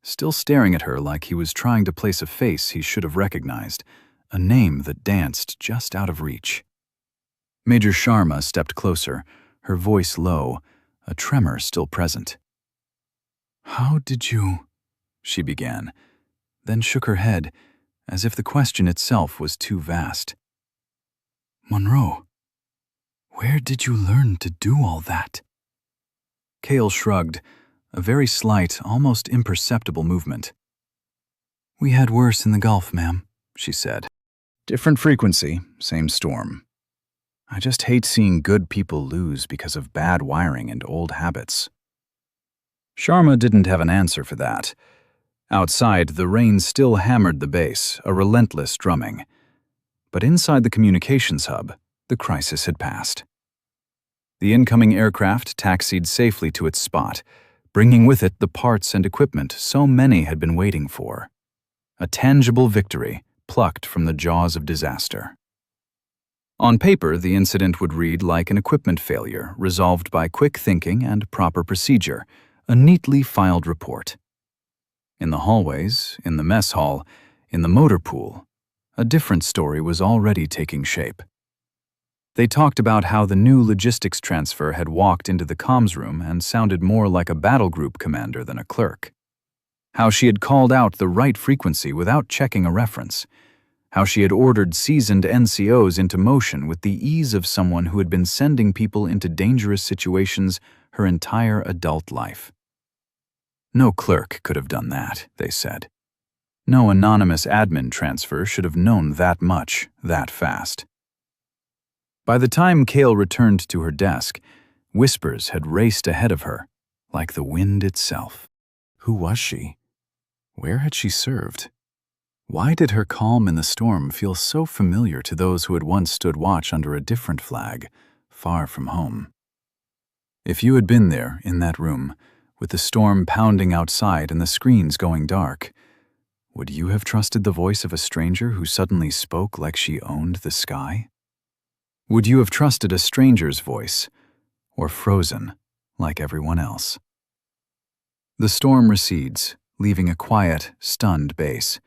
still staring at her like he was trying to place a face he should have recognized, a name that danced just out of reach. Major Sharma stepped closer, her voice low, a tremor still present. "How did you—" she began, then shook her head, as if the question itself was too vast. "Monroe, where did you learn to do all that?" Kael shrugged, a very slight, almost imperceptible movement. "We had worse in the Gulf, ma'am," she said. "Different frequency, same storm. I just hate seeing good people lose because of bad wiring and old habits." Sharma didn't have an answer for that. Outside, the rain still hammered the base, a relentless drumming. But inside the communications hub, the crisis had passed. The incoming aircraft taxied safely to its spot, bringing with it the parts and equipment so many had been waiting for. A tangible victory plucked from the jaws of disaster. On paper, the incident would read like an equipment failure resolved by quick thinking and proper procedure, a neatly filed report. In the hallways, in the mess hall, in the motor pool, a different story was already taking shape. They talked about how the new logistics transfer had walked into the comms room and sounded more like a battle group commander than a clerk. How she had called out the right frequency without checking a reference. How she had ordered seasoned NCOs into motion with the ease of someone who had been sending people into dangerous situations her entire adult life. No clerk could have done that, they said. No anonymous admin transfer should have known that much, that fast. By the time Kael returned to her desk, whispers had raced ahead of her, like the wind itself. Who was she? Where had she served? Why did her calm in the storm feel so familiar to those who had once stood watch under a different flag, far from home? If you had been there, in that room, with the storm pounding outside and the screens going dark, would you have trusted the voice of a stranger who suddenly spoke like she owned the sky? Would you have trusted a stranger's voice, or frozen, like everyone else? The storm recedes, leaving a quiet, stunned base.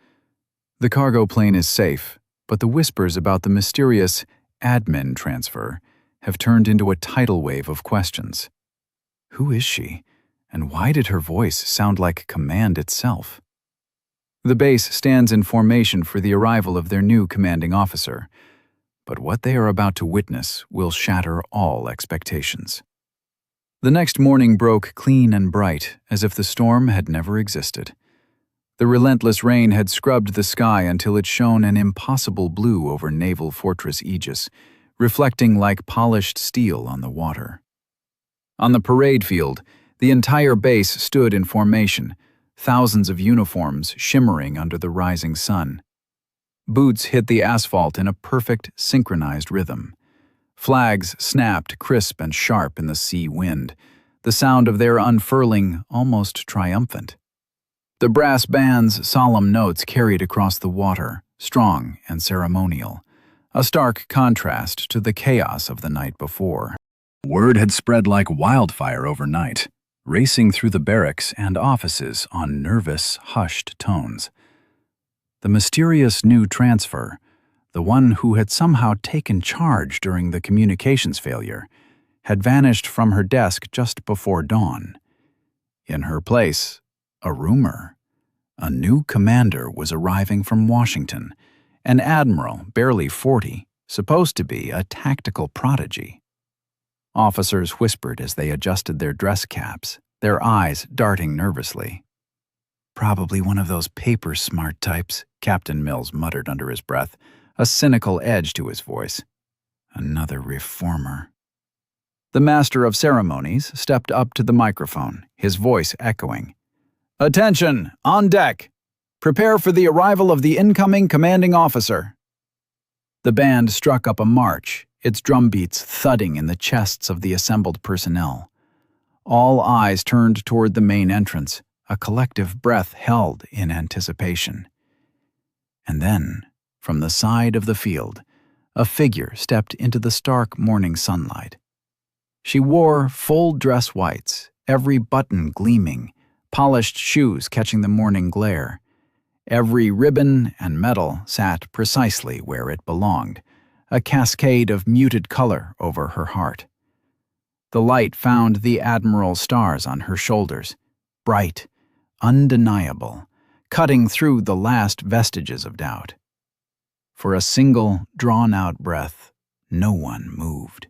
The cargo plane is safe, but the whispers about the mysterious admin transfer have turned into a tidal wave of questions. Who is she, and why did her voice sound like command itself? The base stands in formation for the arrival of their new commanding officer, but what they are about to witness will shatter all expectations. The next morning broke clean and bright, as if the storm had never existed. The relentless rain had scrubbed the sky until it shone an impossible blue over Naval Fortress Aegis, reflecting like polished steel on the water. On the parade field, the entire base stood in formation, thousands of uniforms shimmering under the rising sun. Boots hit the asphalt in a perfect, synchronized rhythm. Flags snapped crisp and sharp in the sea wind, the sound of their unfurling almost triumphant. The brass band's solemn notes carried across the water, strong and ceremonial, a stark contrast to the chaos of the night before. Word had spread like wildfire overnight, racing through the barracks and offices on nervous, hushed tones. The mysterious new transfer, the one who had somehow taken charge during the communications failure, had vanished from her desk just before dawn. In her place, a rumor. A new commander was arriving from Washington, an admiral barely 40, supposed to be a tactical prodigy. Officers whispered as they adjusted their dress caps, their eyes darting nervously. "Probably one of those paper-smart types," Captain Mills muttered under his breath, a cynical edge to his voice. Another reformer. The master of ceremonies stepped up to the microphone, his voice echoing. "Attention! On deck! Prepare for the arrival of the incoming commanding officer." The band struck up a march, its drumbeats thudding in the chests of the assembled personnel. All eyes turned toward the main entrance, a collective breath held in anticipation. And then, from the side of the field, a figure stepped into the stark morning sunlight. She wore full dress whites, every button gleaming, polished shoes catching the morning glare. Every ribbon and medal sat precisely where it belonged, a cascade of muted color over her heart. The light found the Admiral's stars on her shoulders, bright, undeniable, cutting through the last vestiges of doubt. For a single, drawn-out breath, no one moved.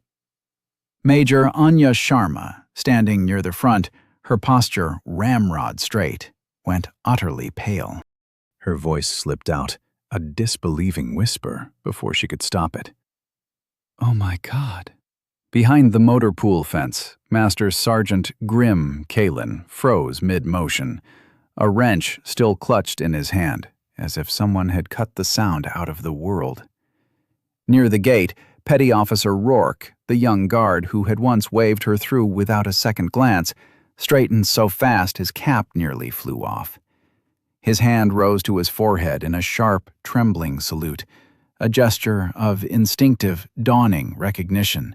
Major Anya Sharma, standing near the front, her posture ramrod straight, went utterly pale. Her voice slipped out, a disbelieving whisper, before she could stop it. "Oh my God." Behind the motor pool fence, Master Sergeant Grim Kaelin froze mid-motion, a wrench still clutched in his hand, as if someone had cut the sound out of the world. Near the gate, Petty Officer Rourke, the young guard who had once waved her through without a second glance, straightened so fast his cap nearly flew off. His hand rose to his forehead in a sharp, trembling salute, a gesture of instinctive, dawning recognition.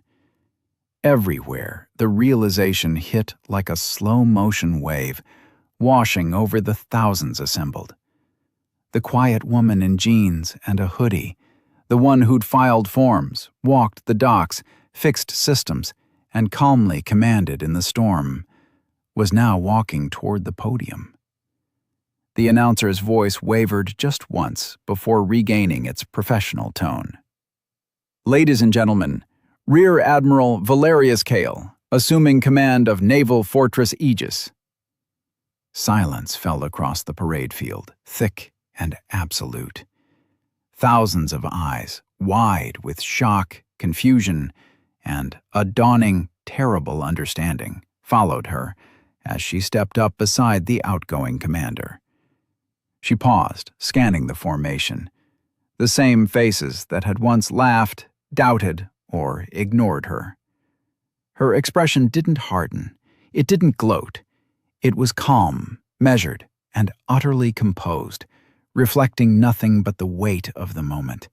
Everywhere, the realization hit like a slow-motion wave, washing over the thousands assembled. The quiet woman in jeans and a hoodie, the one who'd filed forms, walked the docks, fixed systems, and calmly commanded in the storm, was now walking toward the podium. The announcer's voice wavered just once before regaining its professional tone. "Ladies and gentlemen, Rear Admiral Valerius Kael, assuming command of Naval Fortress Aegis." Silence fell across the parade field, thick and absolute. Thousands of eyes, wide with shock, confusion, and a dawning, terrible understanding, followed her as she stepped up beside the outgoing commander. She paused, scanning the formation. The same faces that had once laughed, doubted, or ignored her. Her expression didn't harden. It didn't gloat. It was calm, measured, and utterly composed, reflecting nothing but the weight of the moment.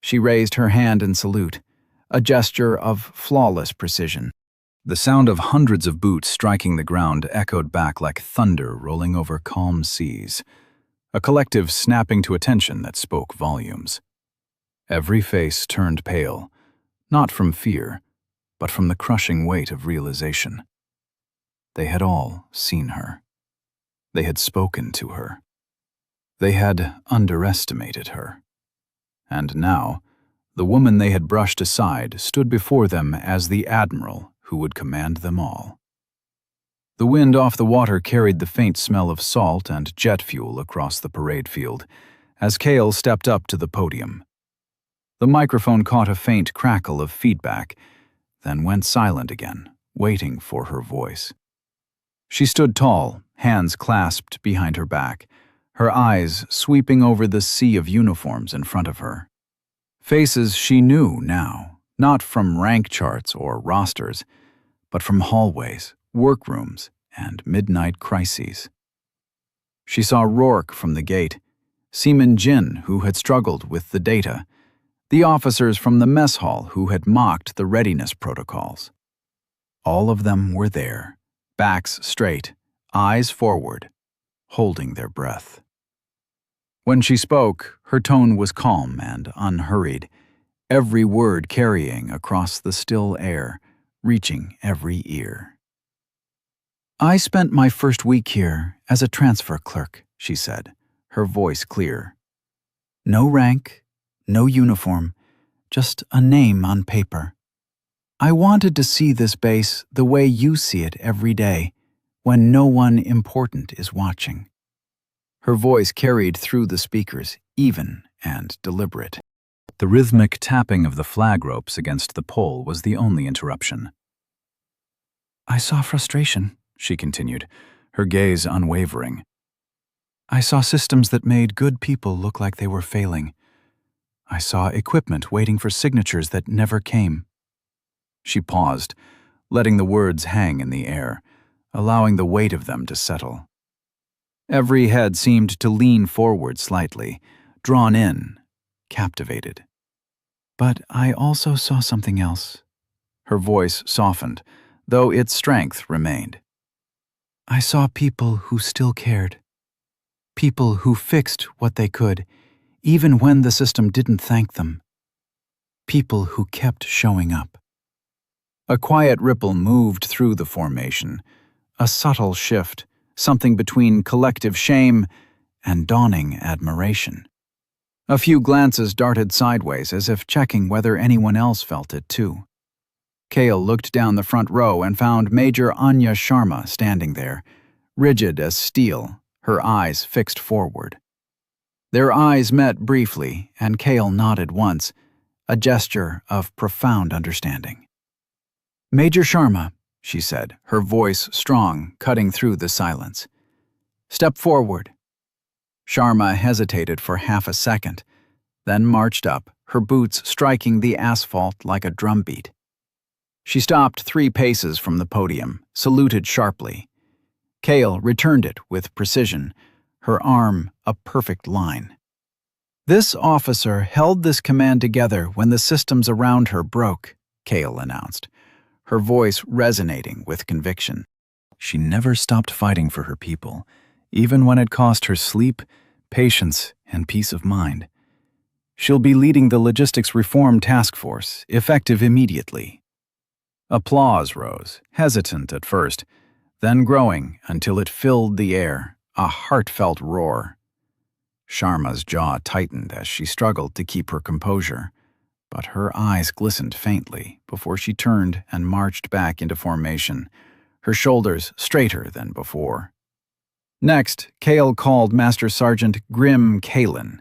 She raised her hand in salute, a gesture of flawless precision. The sound of hundreds of boots striking the ground echoed back like thunder rolling over calm seas, a collective snapping to attention that spoke volumes. Every face turned pale, not from fear, but from the crushing weight of realization. They had all seen her. They had spoken to her. They had underestimated her. And now, the woman they had brushed aside stood before them as the Admiral who would command them all. The wind off the water carried the faint smell of salt and jet fuel across the parade field as Kael stepped up to the podium. The microphone caught a faint crackle of feedback, then went silent again, waiting for her voice. She stood tall, hands clasped behind her back, her eyes sweeping over the sea of uniforms in front of her. Faces she knew now, not from rank charts or rosters, but from hallways, workrooms, and midnight crises. She saw Rourke from the gate, Seaman Jin, who had struggled with the data, the officers from the mess hall who had mocked the readiness protocols. All of them were there, backs straight, eyes forward, holding their breath. When she spoke, her tone was calm and unhurried, every word carrying across the still air, reaching every ear. "I spent my first week here as a transfer clerk," she said, her voice clear. "No rank, no uniform, just a name on paper. I wanted to see this base the way you see it every day, when no one important is watching." Her voice carried through the speakers, even and deliberate. The rhythmic tapping of the flag ropes against the pole was the only interruption. I saw frustration, she continued, her gaze unwavering. I saw systems that made good people look like they were failing. I saw equipment waiting for signatures that never came. She paused, letting the words hang in the air, allowing the weight of them to settle. Every head seemed to lean forward slightly, drawn in, captivated. But I also saw something else. Her voice softened, though its strength remained. I saw people who still cared. People who fixed what they could, even when the system didn't thank them. People who kept showing up. A quiet ripple moved through the formation, a subtle shift, something between collective shame and dawning admiration. A few glances darted sideways as if checking whether anyone else felt it too. Kael looked down the front row and found Major Anya Sharma standing there, rigid as steel, her eyes fixed forward. Their eyes met briefly, and Kael nodded once, a gesture of profound understanding. Major Sharma, she said, her voice strong, cutting through the silence. Step forward. Sharma hesitated for half a second, then marched up, her boots striking the asphalt like a drumbeat. She stopped 3 paces from the podium, saluted sharply. Kael returned it with precision, her arm a perfect line. This officer held this command together when the systems around her broke, Kael announced, her voice resonating with conviction. She never stopped fighting for her people, even when it cost her sleep, patience, and peace of mind. She'll be leading the Logistics Reform Task Force, effective immediately. Applause rose, hesitant at first, then growing until it filled the air, a heartfelt roar. Sharma's jaw tightened as she struggled to keep her composure, but her eyes glistened faintly before she turned and marched back into formation, her shoulders straighter than before. Next, Kael called Master Sergeant Grim Kalen.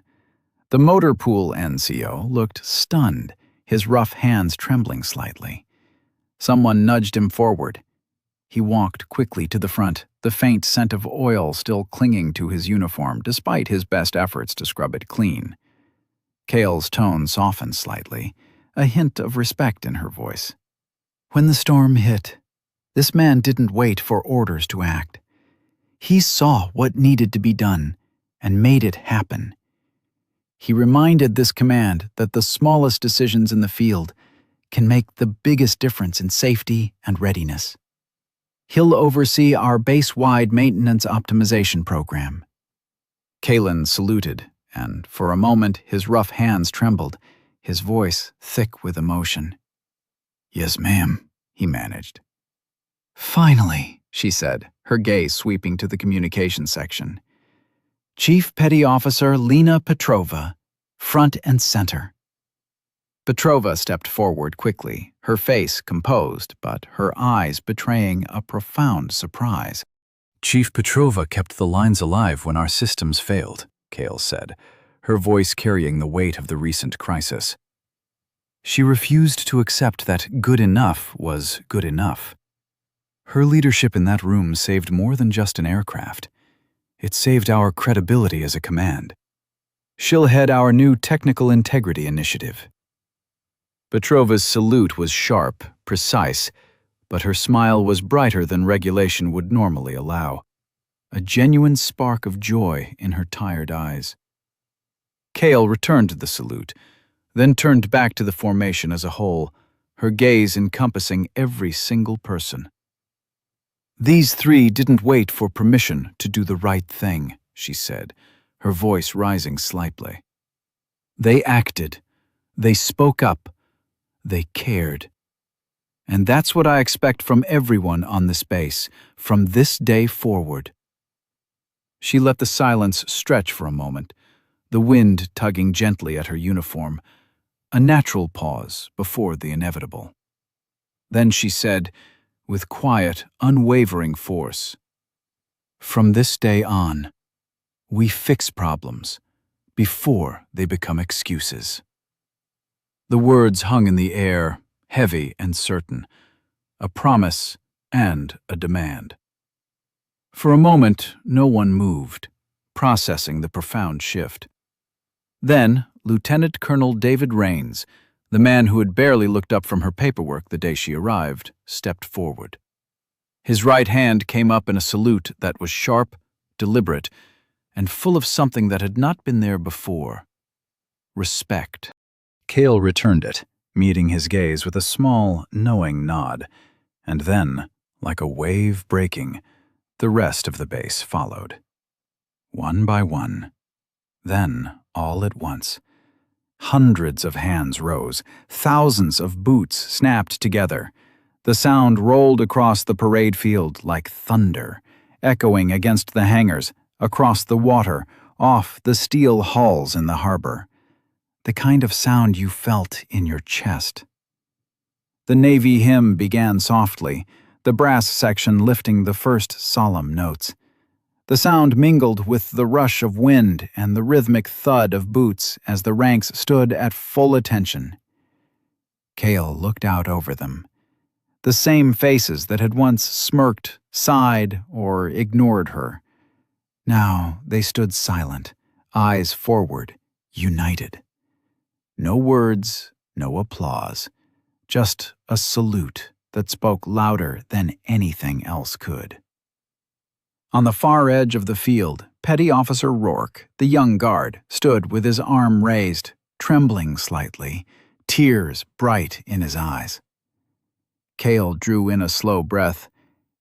The motor pool NCO looked stunned, his rough hands trembling slightly. Someone nudged him forward. He walked quickly to the front, the faint scent of oil still clinging to his uniform despite his best efforts to scrub it clean. Kael's tone softened slightly, a hint of respect in her voice. When the storm hit, this man didn't wait for orders to act. He saw what needed to be done and made it happen. He reminded this command that the smallest decisions in the field can make the biggest difference in safety and readiness. He'll oversee our base-wide maintenance optimization program. Kalen saluted, and for a moment his rough hands trembled, his voice thick with emotion. Yes, ma'am, he managed. Finally, she said, her gaze sweeping to the communications section. Chief Petty Officer Lena Petrova, front and center. Petrova stepped forward quickly, her face composed, but her eyes betraying a profound surprise. Chief Petrova kept the lines alive when our systems failed, Kael said, her voice carrying the weight of the recent crisis. She refused to accept that good enough was good enough. Her leadership in that room saved more than just an aircraft. It saved our credibility as a command. She'll head our new Technical Integrity Initiative. Petrova's salute was sharp, precise, but her smile was brighter than regulation would normally allow, a genuine spark of joy in her tired eyes. Kael returned the salute, then turned back to the formation as a whole, her gaze encompassing every single person. These 3 didn't wait for permission to do the right thing, she said, her voice rising slightly. They acted. They spoke up. They cared. And that's what I expect from everyone on this base, from this day forward. She let the silence stretch for a moment, the wind tugging gently at her uniform, a natural pause before the inevitable. Then she said, with quiet, unwavering force, from this day on, we fix problems before they become excuses. The words hung in the air, heavy and certain, a promise and a demand. For a moment, no one moved, processing the profound shift. Then, Lieutenant Colonel David Rains, the man who had barely looked up from her paperwork the day she arrived, stepped forward. His right hand came up in a salute that was sharp, deliberate, and full of something that had not been there before: respect. Kael returned it, meeting his gaze with a small, knowing nod, and then, like a wave breaking, the rest of the base followed. One by one. Then, all at once, hundreds of hands rose, thousands of boots snapped together. The sound rolled across the parade field like thunder, echoing against the hangars, across the water, off the steel hulls in the harbor. The kind of sound you felt in your chest. The Navy hymn began softly, the brass section lifting the first solemn notes. The sound mingled with the rush of wind and the rhythmic thud of boots as the ranks stood at full attention. Kael looked out over them. The same faces that had once smirked, sighed, or ignored her. Now they stood silent, eyes forward, united. No words, no applause, just a salute that spoke louder than anything else could. On the far edge of the field, Petty Officer Rourke, the young guard, stood with his arm raised, trembling slightly, tears bright in his eyes. Kael drew in a slow breath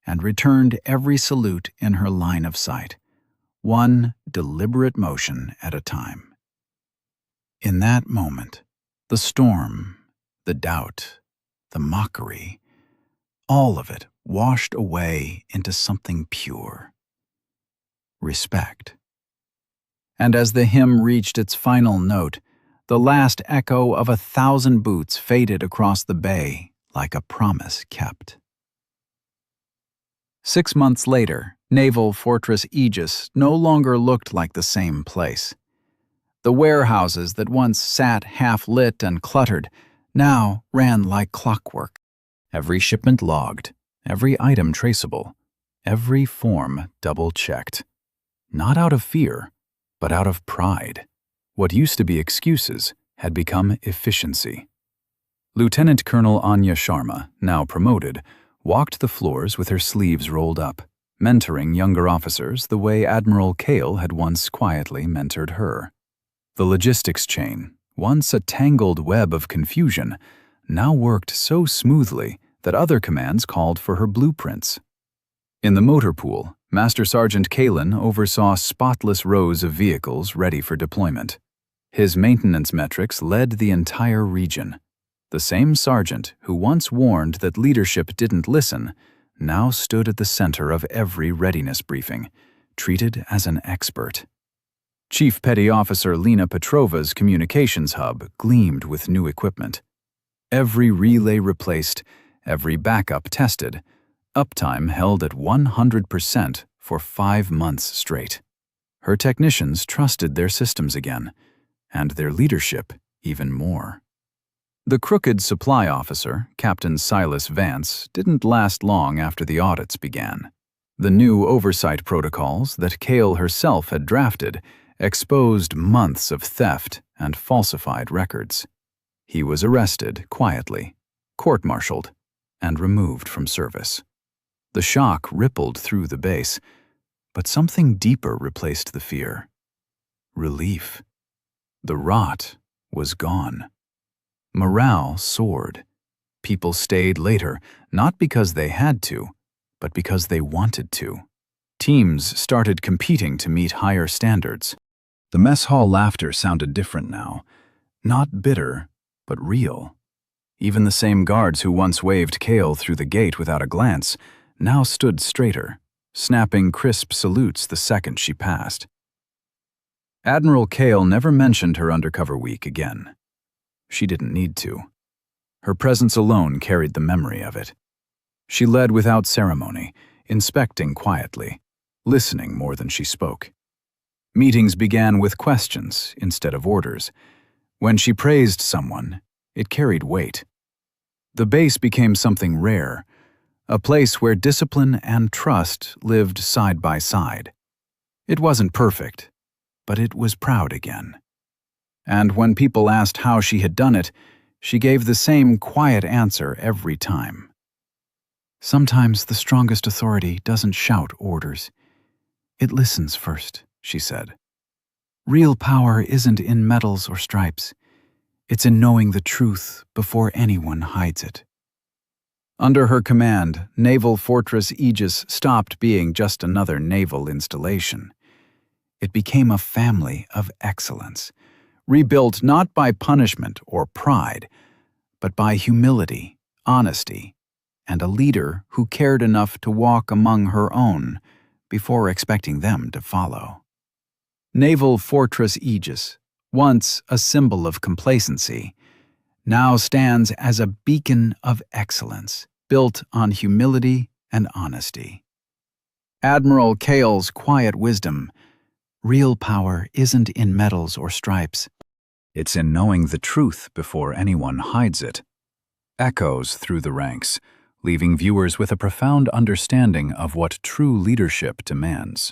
and returned every salute in her line of sight, one deliberate motion at a time. In that moment, the storm, the doubt, the mockery, all of it washed away into something pure: respect. And as the hymn reached its final note, the last echo of 1,000 boots faded across the bay like a promise kept. 6 months later, Naval Fortress Aegis no longer looked like the same place. The warehouses that once sat half-lit and cluttered now ran like clockwork. Every shipment logged, every item traceable, every form double-checked. Not out of fear, but out of pride. What used to be excuses had become efficiency. Lieutenant Colonel Anya Sharma, now promoted, walked the floors with her sleeves rolled up, mentoring younger officers the way Admiral Kael had once quietly mentored her. The logistics chain, once a tangled web of confusion, now worked so smoothly that other commands called for her blueprints. In the motor pool, Master Sergeant Kalin oversaw spotless rows of vehicles ready for deployment. His maintenance metrics led the entire region. The same sergeant who once warned that leadership didn't listen now stood at the center of every readiness briefing, treated as an expert. Chief Petty Officer Lena Petrova's communications hub gleamed with new equipment. Every relay replaced, every backup tested, uptime held at 100% for 5 months straight. Her technicians trusted their systems again, and their leadership even more. The crooked supply officer, Captain Silas Vance, didn't last long after the audits began. The new oversight protocols that Kael herself had drafted exposed months of theft and falsified records. He was arrested quietly, court-martialed, and removed from service. The shock rippled through the base, but something deeper replaced the fear. Relief. The rot was gone. Morale soared. People stayed later, not because they had to, but because they wanted to. Teams started competing to meet higher standards. The mess hall laughter sounded different now. Not bitter, but real. Even the same guards who once waved Kael through the gate without a glance now stood straighter, snapping crisp salutes the second she passed. Admiral Kael never mentioned her undercover week again. She didn't need to. Her presence alone carried the memory of it. She led without ceremony, inspecting quietly, listening more than she spoke. Meetings began with questions instead of orders. When she praised someone, It carried weight. The base became something rare, a place where discipline and trust lived side by side. It wasn't perfect, but it was proud again. And when people asked how she had done it, she gave the same quiet answer every time. Sometimes the strongest authority doesn't shout orders. It listens first, she said. Real power isn't in medals or stripes. It's in knowing the truth before anyone hides it. Under her command, Naval Fortress Aegis stopped being just another naval installation. It became a family of excellence, rebuilt not by punishment or pride, but by humility, honesty, and a leader who cared enough to walk among her own before expecting them to follow. Naval Fortress Aegis, once a symbol of complacency, now stands as a beacon of excellence, built on humility and honesty. Admiral Kael's quiet wisdom, real power isn't in medals or stripes. It's in knowing the truth before anyone hides it, echoes through the ranks, leaving viewers with a profound understanding of what true leadership demands.